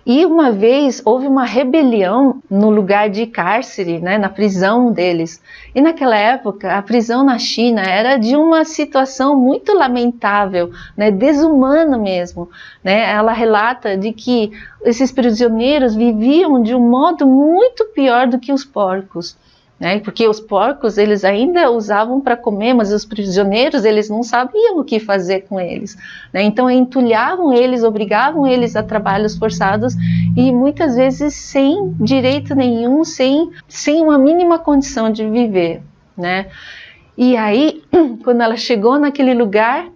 E uma vez houve uma rebelião no lugar de cárcere, né, na prisão deles. E naquela época a prisão na China era de uma situação muito lamentável, né, desumana mesmo, né? Ela relata de que esses prisioneiros viviam de um modo muito pior do que os porcos, né? Porque os porcos eles ainda usavam para comer, mas os prisioneiros eles não sabiam o que fazer com eles, né? Então entulhavam eles, obrigavam eles a trabalhos forçados e muitas vezes sem direito nenhum, sem uma mínima condição de viver, né? E aí, quando ela chegou naquele lugar,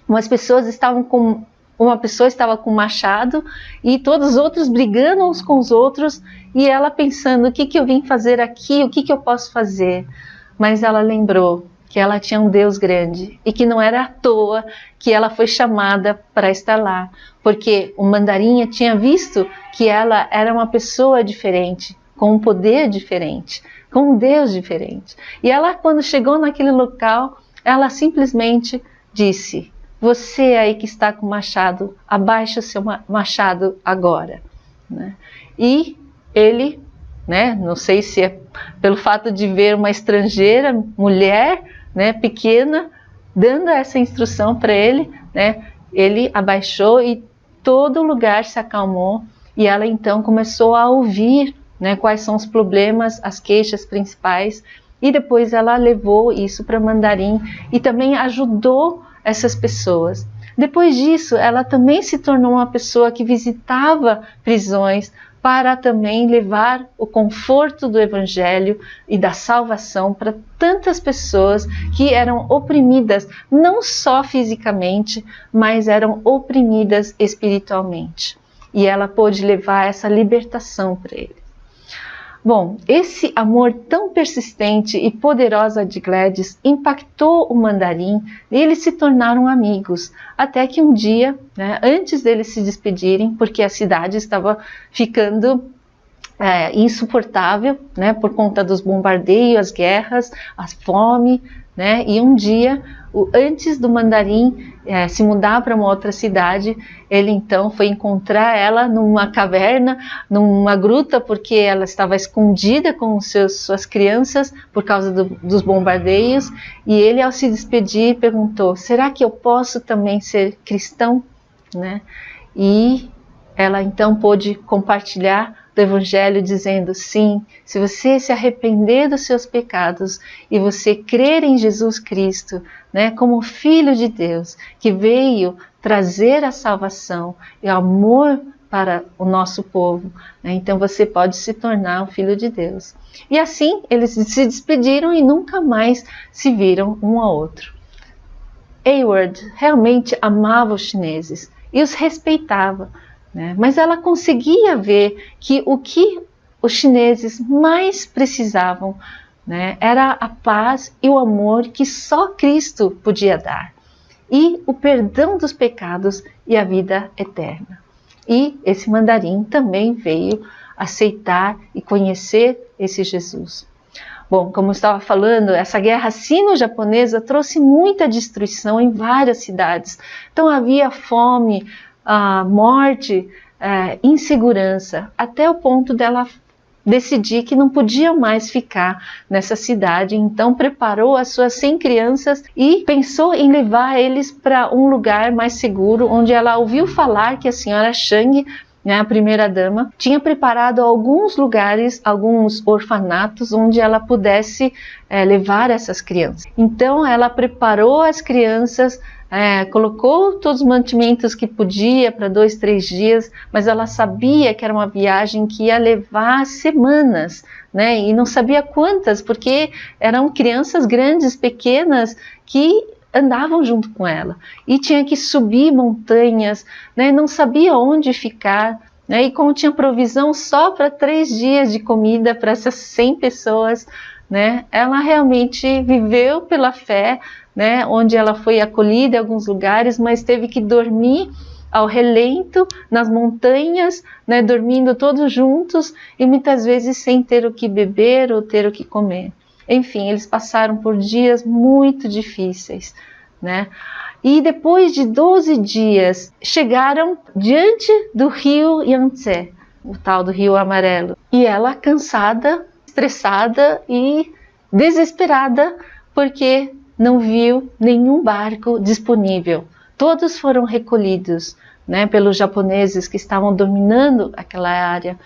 uma pessoa estava com um machado e todos os outros brigando uns com os outros, e ela pensando, o que eu vim fazer aqui, o que eu posso fazer? Mas ela lembrou que ela tinha um Deus grande e que não era à toa que ela foi chamada para estar lá, porque o Mandarim tinha visto que ela era uma pessoa diferente, com um poder diferente, com um Deus diferente. E ela, quando chegou naquele local, ela simplesmente disse: você aí que está com o machado, abaixa o seu machado agora, né? E ele, né, não sei se é pelo fato de ver uma estrangeira, mulher, né, pequena, dando essa instrução para ele, né, ele abaixou e todo lugar se acalmou e ela então começou a ouvir, né, quais são os problemas, as queixas principais, e depois ela levou isso para Mandarim e também ajudou essas pessoas. Depois disso, ela também se tornou uma pessoa que visitava prisões para também levar o conforto do Evangelho e da salvação para tantas pessoas que eram oprimidas, não só fisicamente, mas eram oprimidas espiritualmente. E ela pôde levar essa libertação para eles. Bom, esse amor tão persistente e poderoso de Gladys impactou o Mandarim e eles se tornaram amigos, até que um dia, né, antes deles se despedirem, porque a cidade estava ficando insuportável, né, por conta dos bombardeios, as guerras, a fome, né, e um dia, antes do Mandarim se mudar para uma outra cidade, ele então foi encontrar ela numa caverna, numa gruta, porque ela estava escondida com suas crianças por causa dos bombardeios, e ele, ao se despedir, perguntou: será que eu posso também ser cristão? Né? E ela então pôde compartilhar do Evangelho dizendo, sim, se você se arrepender dos seus pecados e você crer em Jesus Cristo, né, como Filho de Deus, que veio trazer a salvação e o amor para o nosso povo, né, então você pode se tornar um filho de Deus. E assim eles se despediram e nunca mais se viram um ao outro. Hayward realmente amava os chineses e os respeitava, né? Mas ela conseguia ver que o que os chineses mais precisavam, né, era a paz e o amor que só Cristo podia dar, e o perdão dos pecados e a vida eterna. E esse mandarim também veio aceitar e conhecer esse Jesus. Bom, como eu estava falando, essa guerra sino-japonesa trouxe muita destruição em várias cidades. Então havia fome, morte, insegurança, até o ponto dela decidir que não podia mais ficar nessa cidade. Então preparou as suas 100 crianças e pensou em levar eles para um lugar mais seguro, onde ela ouviu falar que a senhora Chang, né, a primeira dama, tinha preparado alguns lugares, alguns orfanatos onde ela pudesse levar essas crianças. Então ela preparou as crianças, colocou todos os mantimentos que podia para 2, 3 dias, mas ela sabia que era uma viagem que ia levar semanas, né, e não sabia quantas, porque eram crianças grandes, pequenas, que andavam junto com ela e tinha que subir montanhas, né, não sabia onde ficar, né, e como tinha provisão só para 3 dias de comida para essas 100 pessoas, né, ela realmente viveu pela fé, né, onde ela foi acolhida em alguns lugares, mas teve que dormir ao relento nas montanhas, né, dormindo todos juntos e muitas vezes sem ter o que beber ou ter o que comer. Enfim, eles passaram por dias muito difíceis, né? E depois de 12 dias, chegaram diante do rio Yangtze, o tal do rio amarelo. E ela, cansada, estressada e desesperada, porque não viu nenhum barco disponível. Todos foram recolhidos, né, pelos japoneses que estavam dominando aquela área.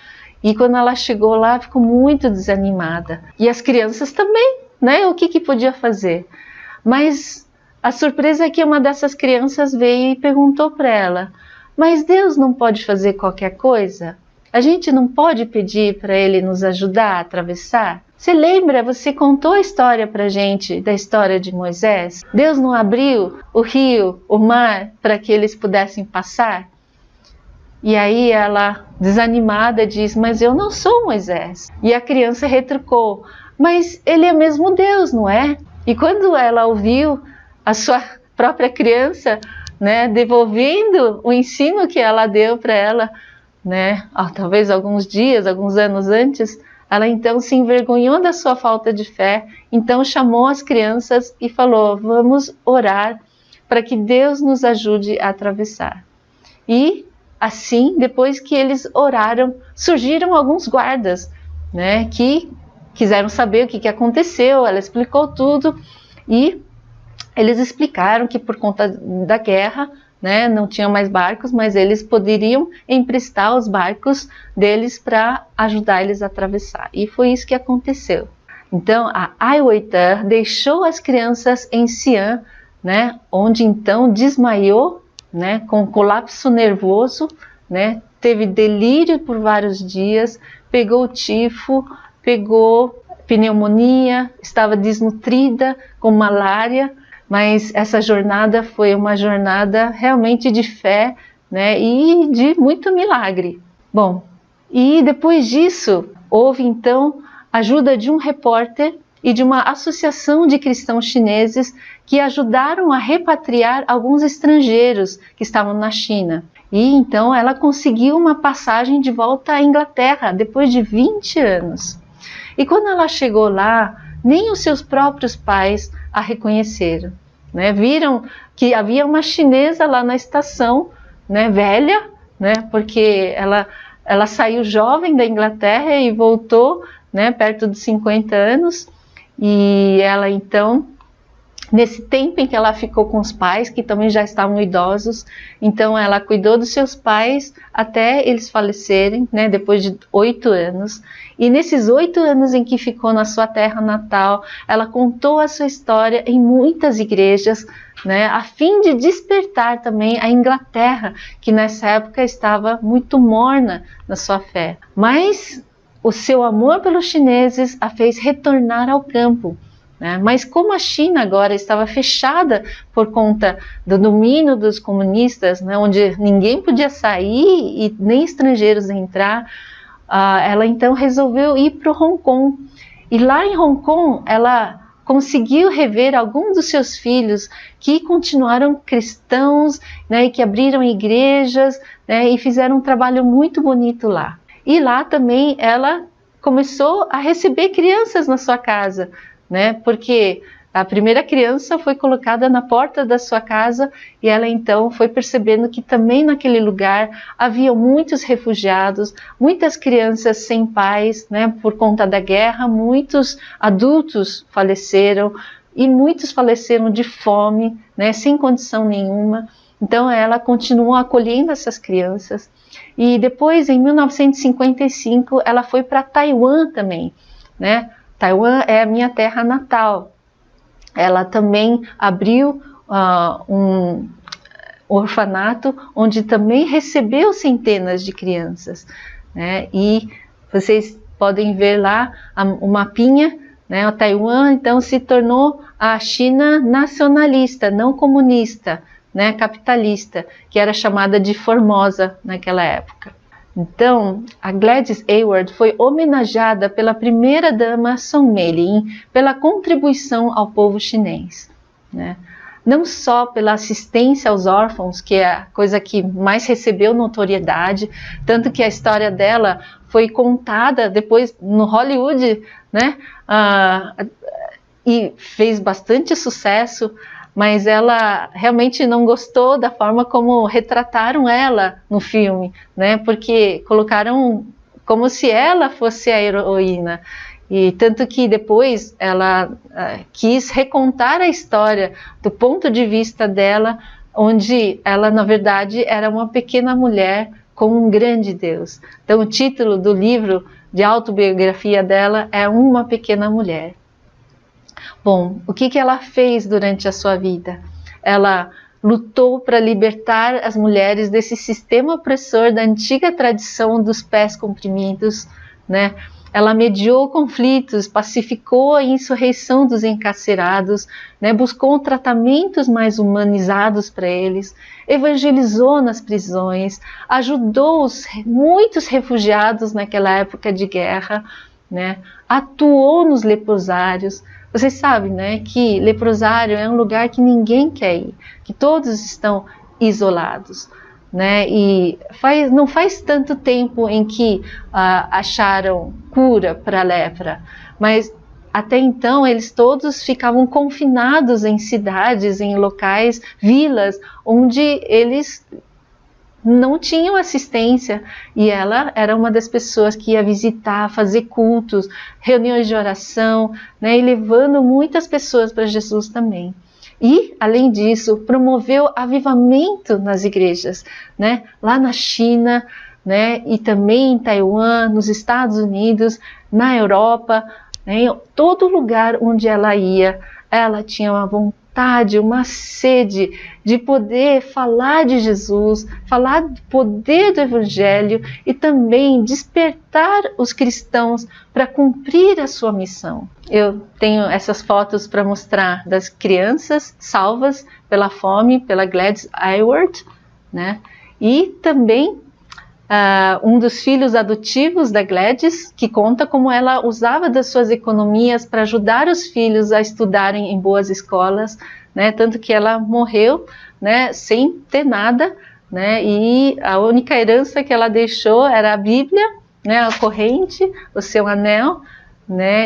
E quando ela chegou lá, ficou muito desanimada. E as crianças também, né? O que podia fazer? Mas a surpresa é que uma dessas crianças veio e perguntou para ela, mas Deus não pode fazer qualquer coisa? A gente não pode pedir para Ele nos ajudar a atravessar? Você lembra, você contou a história para a gente, da história de Moisés? Deus não abriu o rio, o mar, para que eles pudessem passar? E aí ela, desanimada, diz, mas eu não sou Moisés. E a criança retrucou, mas ele é mesmo Deus, não é? E quando ela ouviu a sua própria criança, né, devolvendo o ensino que ela deu para ela, né, talvez alguns dias, alguns anos antes, ela então se envergonhou da sua falta de fé, então chamou as crianças e falou, vamos orar para que Deus nos ajude a atravessar. E assim, depois que eles oraram, surgiram alguns guardas, né, que quiseram saber o que aconteceu. Ela explicou tudo e eles explicaram que por conta da guerra, né, não tinham mais barcos, mas eles poderiam emprestar os barcos deles para ajudar eles a atravessar. E foi isso que aconteceu. Então, a Ai Weitai deixou as crianças em Xi'an, né, onde então desmaiou, né, com colapso nervoso, né, teve delírio por vários dias, pegou tifo, pegou pneumonia, estava desnutrida, com malária, mas essa jornada foi uma jornada realmente de fé, né, e de muito milagre. Bom, e depois disso, houve então a ajuda de um repórter e de uma associação de cristãos chineses que ajudaram a repatriar alguns estrangeiros que estavam na China. E então ela conseguiu uma passagem de volta à Inglaterra depois de 20 anos. E quando ela chegou lá, nem os seus próprios pais a reconheceram, né? Viram que havia uma chinesa lá na estação, né, velha, né, porque ela saiu jovem da Inglaterra e voltou, né, perto dos 50 anos, e ela então Nesse tempo em que ela ficou com os pais, que também já estavam idosos, então ela cuidou dos seus pais até eles falecerem, né, depois de 8 anos. E nesses 8 anos em que ficou na sua terra natal, ela contou a sua história em muitas igrejas, né, a fim de despertar também a Inglaterra, que nessa época estava muito morna na sua fé. Mas o seu amor pelos chineses a fez retornar ao campo. Mas como a China agora estava fechada por conta do domínio dos comunistas, onde ninguém podia sair e nem estrangeiros entrar, ela então resolveu ir para o Hong Kong. E lá em Hong Kong ela conseguiu rever alguns dos seus filhos que continuaram cristãos, e que abriram igrejas, e fizeram um trabalho muito bonito lá. E lá também ela começou a receber crianças na sua casa, porque a primeira criança foi colocada na porta da sua casa e ela então foi percebendo que também naquele lugar havia muitos refugiados, muitas crianças sem pais, por conta da guerra, muitos adultos faleceram e muitos faleceram de fome, sem condição nenhuma. Então ela continuou acolhendo essas crianças e depois em 1955 ela foi para Taiwan também, Taiwan é a minha terra natal. Ela também abriu um orfanato onde também recebeu centenas de crianças, e vocês podem ver lá o mapinha, o Taiwan então se tornou a China nacionalista, não comunista, capitalista, que era chamada de Formosa naquela época. Então, a Gladys Aylward foi homenageada pela primeira-dama Song Mei-lin pela contribuição ao povo chinês, Não só pela assistência aos órfãos, que é a coisa que mais recebeu notoriedade, tanto que a história dela foi contada depois no Hollywood, e fez bastante sucesso, mas ela realmente não gostou da forma como retrataram ela no filme, porque colocaram como se ela fosse a heroína, e tanto que depois ela quis recontar a história do ponto de vista dela, onde ela na verdade era uma pequena mulher com um grande Deus. Então o título do livro de autobiografia dela é Uma Pequena Mulher. Bom, o que ela fez durante a sua vida? Ela lutou para libertar as mulheres desse sistema opressor da antiga tradição dos pés comprimidos, Ela mediou conflitos, pacificou a insurreição dos encarcerados, buscou tratamentos mais humanizados para eles, evangelizou nas prisões, ajudou muitos refugiados naquela época de guerra, atuou nos leprosários. Vocês sabem, que leprosário é um lugar que ninguém quer ir, que todos estão isolados, E não faz tanto tempo em que acharam cura para a lepra, mas até então eles todos ficavam confinados em cidades, em locais, vilas, onde eles não tinham assistência, e ela era uma das pessoas que ia visitar, fazer cultos, reuniões de oração, e levando muitas pessoas para Jesus também. E, além disso, promoveu avivamento nas igrejas, lá na China, e também em Taiwan, nos Estados Unidos, na Europa, em todo lugar onde ela ia, ela tinha uma vontade, uma sede de poder falar de Jesus, falar do poder do Evangelho e também despertar os cristãos para cumprir a sua missão. Eu tenho essas fotos para mostrar das crianças salvas pela fome, pela Gladys Aylward, e também um dos filhos adotivos da Gladys, que conta como ela usava das suas economias para ajudar os filhos a estudarem em boas escolas, tanto que ela morreu, sem ter nada, e a única herança que ela deixou era a Bíblia, a corrente, o seu anel,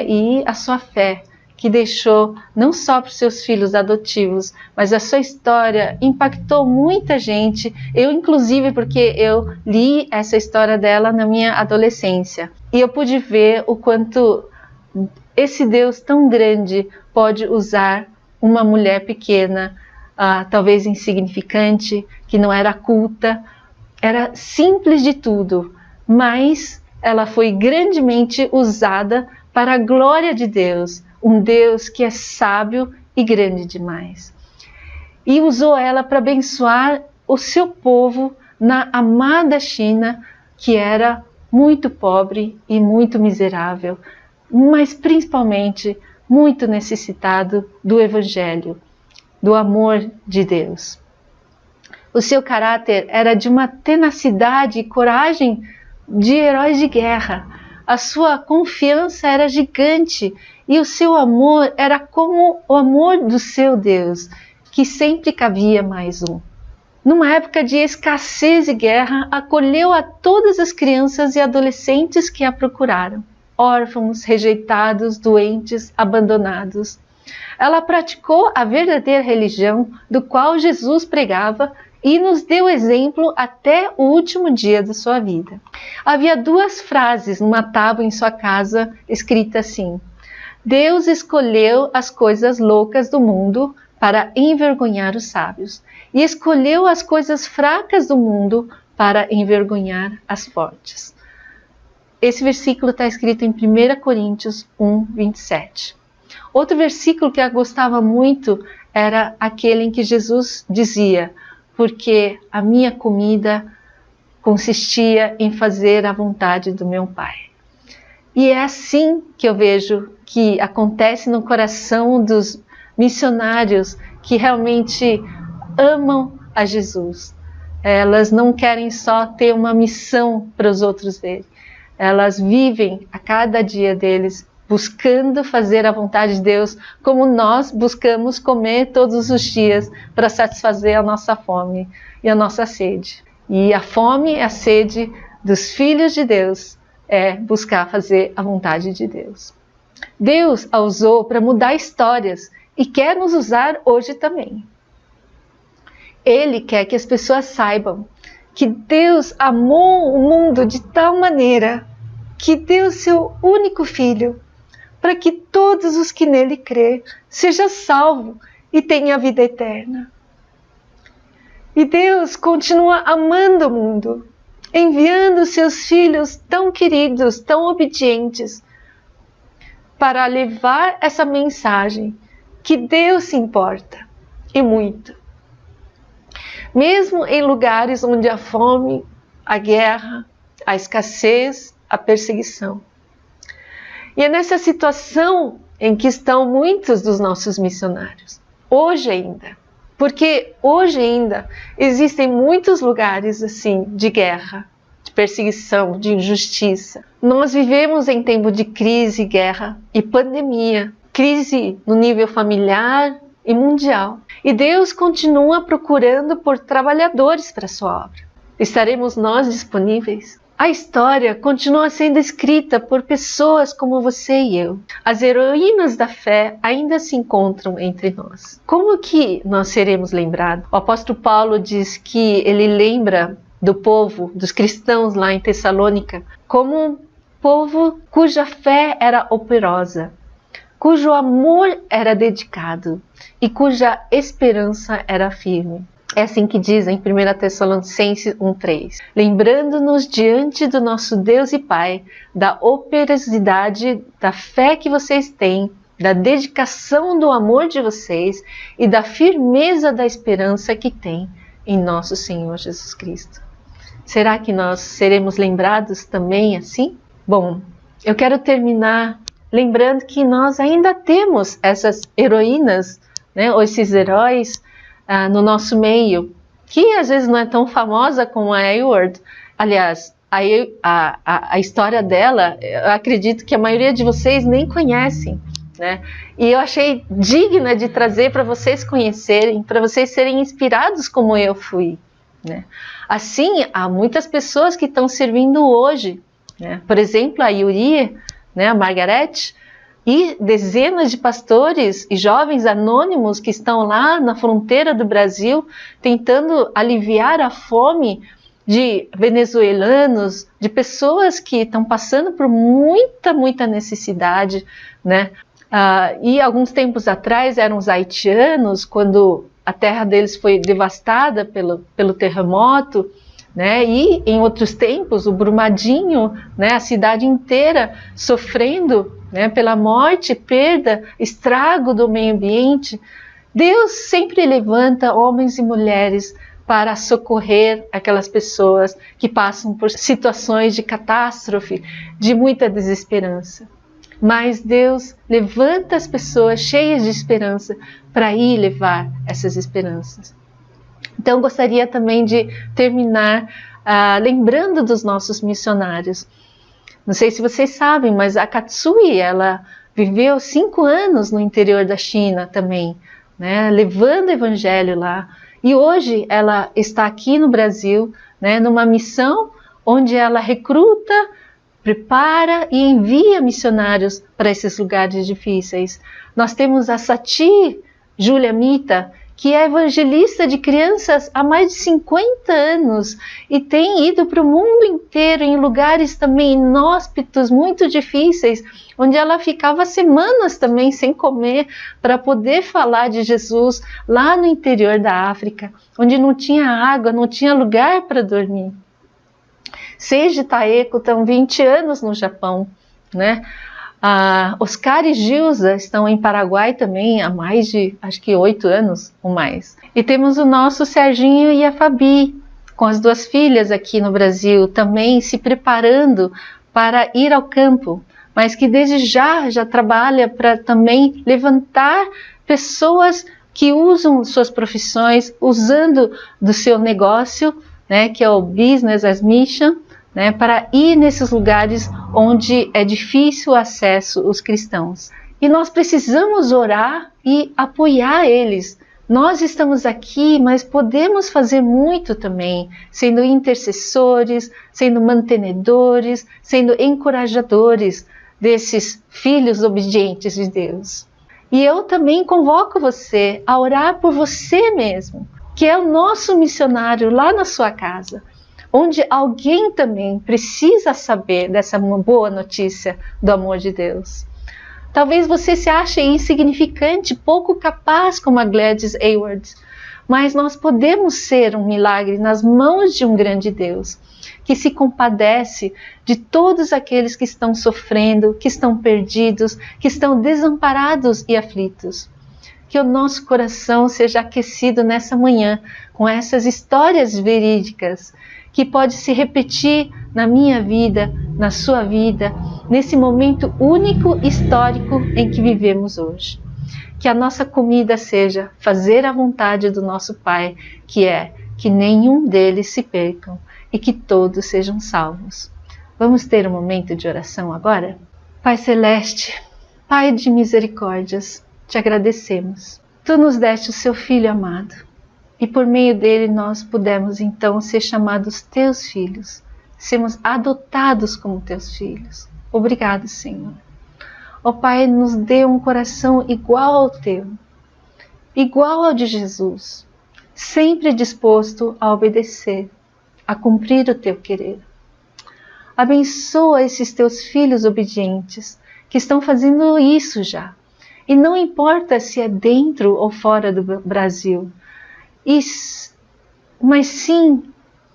e a sua fé, que deixou não só para os seus filhos adotivos, mas a sua história impactou muita gente, eu inclusive, porque eu li essa história dela na minha adolescência, e eu pude ver o quanto esse Deus tão grande pode usar uma mulher pequena, talvez insignificante, que não era culta, era simples de tudo, mas ela foi grandemente usada para a glória de Deus, um Deus que é sábio e grande demais. E usou ela para abençoar o seu povo na amada China, que era muito pobre e muito miserável, mas principalmente muito necessitado do Evangelho, do amor de Deus. O seu caráter era de uma tenacidade e coragem de heróis de guerra. A sua confiança era gigante e o seu amor era como o amor do seu Deus, que sempre cabia mais um. Numa época de escassez e guerra, acolheu a todas as crianças e adolescentes que a procuraram, órfãos, rejeitados, doentes, abandonados. Ela praticou a verdadeira religião do qual Jesus pregava e nos deu exemplo até o último dia da sua vida. Havia 2 frases numa tábua em sua casa, escrita assim: Deus escolheu as coisas loucas do mundo para envergonhar os sábios, e escolheu as coisas fracas do mundo para envergonhar as fortes. Esse versículo está escrito em 1 Coríntios 1, 27. Outro versículo que eu gostava muito era aquele em que Jesus dizia: porque a minha comida consistia em fazer a vontade do meu Pai. E é assim que eu vejo que acontece no coração dos missionários que realmente amam a Jesus. Elas não querem só ter uma missão para os outros verem. Elas vivem a cada dia deles buscando fazer a vontade de Deus, como nós buscamos comer todos os dias para satisfazer a nossa fome e a nossa sede. E a fome e a sede dos filhos de Deus é buscar fazer a vontade de Deus. Deus a usou para mudar histórias e quer nos usar hoje também. Ele quer que as pessoas saibam que Deus amou o mundo de tal maneira que deu seu único filho para que todos os que nele crê sejam salvos e tenham a vida eterna. E Deus continua amando o mundo, enviando seus filhos tão queridos, tão obedientes, para levar essa mensagem que Deus se importa, e muito. Mesmo em lugares onde há fome, a guerra, a escassez, a perseguição. E é nessa situação em que estão muitos dos nossos missionários, hoje ainda. Porque hoje ainda existem muitos lugares assim de guerra, de perseguição, de injustiça. Nós vivemos em tempo de crise, guerra e pandemia, crise no nível familiar e mundial. E Deus continua procurando por trabalhadores para a sua obra. Estaremos nós disponíveis? A história continua sendo escrita por pessoas como você e eu. As heroínas da fé ainda se encontram entre nós. Como que nós seremos lembrados? O apóstolo Paulo diz que ele lembra do povo, dos cristãos lá em Tessalônica, como um povo cuja fé era operosa, cujo amor era dedicado e cuja esperança era firme. É assim que diz em 1 Tessalonicenses 1,3. Lembrando-nos diante do nosso Deus e Pai da operosidade da fé que vocês têm, da dedicação do amor de vocês e da firmeza da esperança que têm em nosso Senhor Jesus Cristo. Será que nós seremos lembrados também assim? Bom, eu quero terminar lembrando que nós ainda temos essas heroínas, né, ou esses heróis no nosso meio, que às vezes não é tão famosa como a Hayward. Aliás, a história dela, eu acredito que a maioria de vocês nem conhecem, né? E eu achei digna de trazer para vocês conhecerem, para vocês serem inspirados como eu fui, né? Assim, há muitas pessoas que estão servindo hoje, né? Por exemplo, a Yuri, né, a Margaret, e dezenas de pastores e jovens anônimos que estão lá na fronteira do Brasil tentando aliviar a fome de venezuelanos, de pessoas que estão passando por muita necessidade, né? E alguns tempos atrás eram os haitianos, quando a terra deles foi devastada pelo terremoto, né? E em outros tempos, o Brumadinho, né? A cidade inteira sofrendo, né? Pela morte, perda, estrago do meio ambiente. Deus sempre levanta homens e mulheres para socorrer aquelas pessoas que passam por situações de catástrofe, de muita desesperança. Mas Deus levanta as pessoas cheias de esperança para ir levar essas esperanças. Então, gostaria também de terminar lembrando dos nossos missionários. Não sei se vocês sabem, mas a Katsui, ela viveu 5 anos no interior da China também, né, levando o evangelho lá. E hoje ela está aqui no Brasil, né, numa missão onde ela recruta, prepara e envia missionários para esses lugares difíceis. Nós temos a Sati Júlia Mita, que é evangelista de crianças há mais de 50 anos e tem ido para o mundo inteiro, em lugares também inóspitos, muito difíceis, onde ela ficava semanas também sem comer para poder falar de Jesus lá no interior da África, onde não tinha água, não tinha lugar para dormir. Seiji Taeko estão 20 anos no Japão, né? Oscar e Gilza estão em Paraguai também há mais de, acho que 8 anos ou mais. E temos o nosso Serginho e a Fabi, com as 2 filhas aqui no Brasil, também se preparando para ir ao campo, mas que desde já trabalha para também levantar pessoas que usam suas profissões, usando do seu negócio, né, que é o Business as Mission, né, para ir nesses lugares onde é difícil o acesso aos cristãos. E nós precisamos orar e apoiar eles. Nós estamos aqui, mas podemos fazer muito também, sendo intercessores, sendo mantenedores, sendo encorajadores desses filhos obedientes de Deus. E eu também convoco você a orar por você mesmo, que é o nosso missionário lá na sua casa, onde alguém também precisa saber dessa boa notícia do amor de Deus. Talvez você se ache insignificante, pouco capaz como a Gladys Aylward, mas nós podemos ser um milagre nas mãos de um grande Deus, que se compadece de todos aqueles que estão sofrendo, que estão perdidos, que estão desamparados e aflitos. Que o nosso coração seja aquecido nessa manhã com essas histórias verídicas, que pode se repetir na minha vida, na sua vida, nesse momento único histórico em que vivemos hoje. Que a nossa comida seja fazer a vontade do nosso Pai, que é que nenhum deles se percam e que todos sejam salvos. Vamos ter um momento de oração agora? Pai Celeste, Pai de misericórdias, te agradecemos. Tu nos deste o seu Filho amado. E por meio dele nós pudemos então ser chamados teus filhos, sermos adotados como teus filhos. Obrigado, Senhor. Ó Pai, nos dê um coração igual ao teu, igual ao de Jesus, sempre disposto a obedecer, a cumprir o teu querer. Abençoa esses teus filhos obedientes que estão fazendo isso já. E não importa se é dentro ou fora do Brasil, mas sim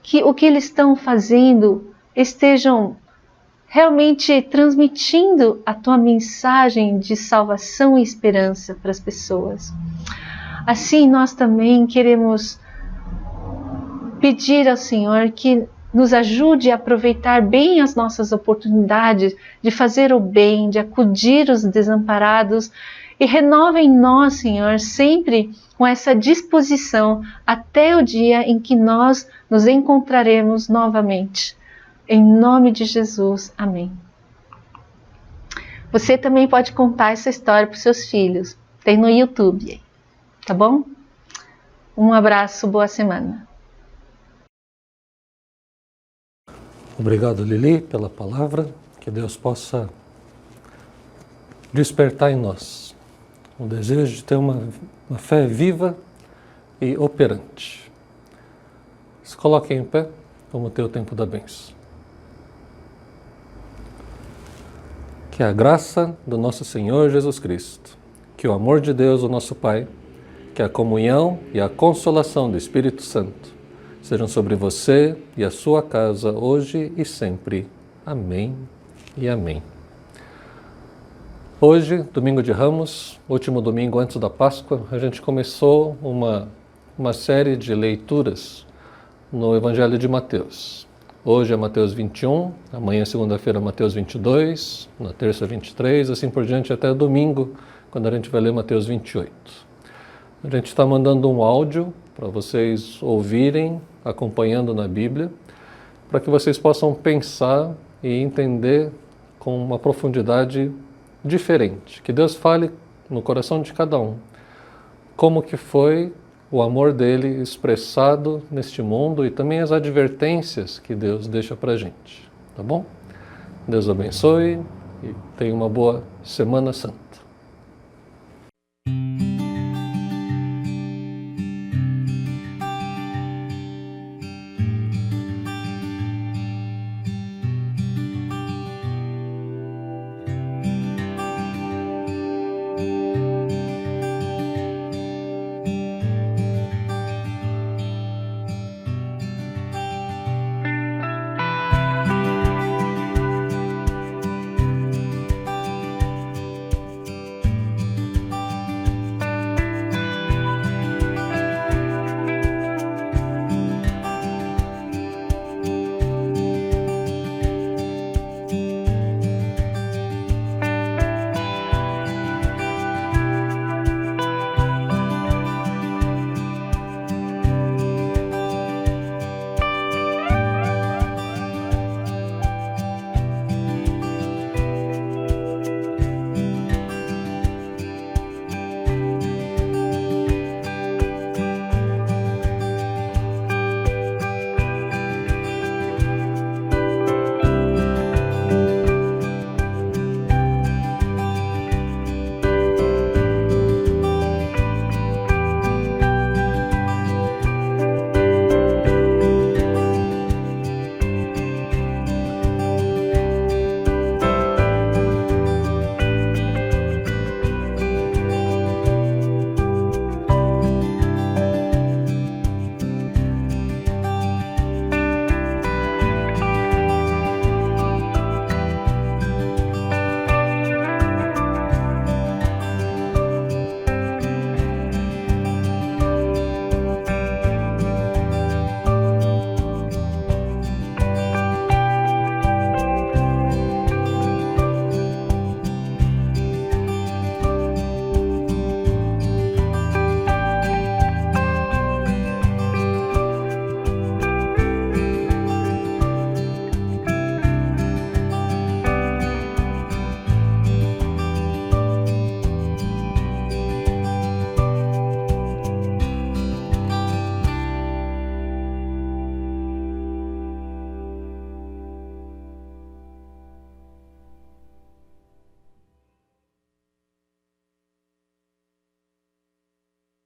que o que eles estão fazendo estejam realmente transmitindo a tua mensagem de salvação e esperança para as pessoas. Assim, nós também queremos pedir ao Senhor que nos ajude a aproveitar bem as nossas oportunidades de fazer o bem, de acudir os desamparados, e renova em nós, Senhor, sempre com essa disposição até o dia em que nós nos encontraremos novamente. Em nome de Jesus, amém. Você também pode contar essa história para os seus filhos. Tem no YouTube, tá bom? Um abraço, boa semana. Obrigado, Lili, pela palavra. Que Deus possa despertar em nós o desejo de ter uma fé viva e operante. Se coloque em pé, vamos ter o tempo da bênção. Que a graça do nosso Senhor Jesus Cristo, que o amor de Deus, o nosso Pai, que a comunhão e a consolação do Espírito Santo sejam sobre você e a sua casa hoje e sempre. Amém e amém. Hoje, domingo de Ramos, último domingo antes da Páscoa, a gente começou uma série de leituras no Evangelho de Mateus. Hoje é Mateus 21, amanhã, segunda-feira, Mateus 22, na terça 23, assim por diante até domingo, quando a gente vai ler Mateus 28. A gente está mandando um áudio para vocês ouvirem, acompanhando na Bíblia, para que vocês possam pensar e entender com uma profundidade diferente. Que Deus fale no coração de cada um como que foi o amor dele expressado neste mundo e também as advertências que Deus deixa para a gente. Tá bom? Deus abençoe e tenha uma boa Semana Santa.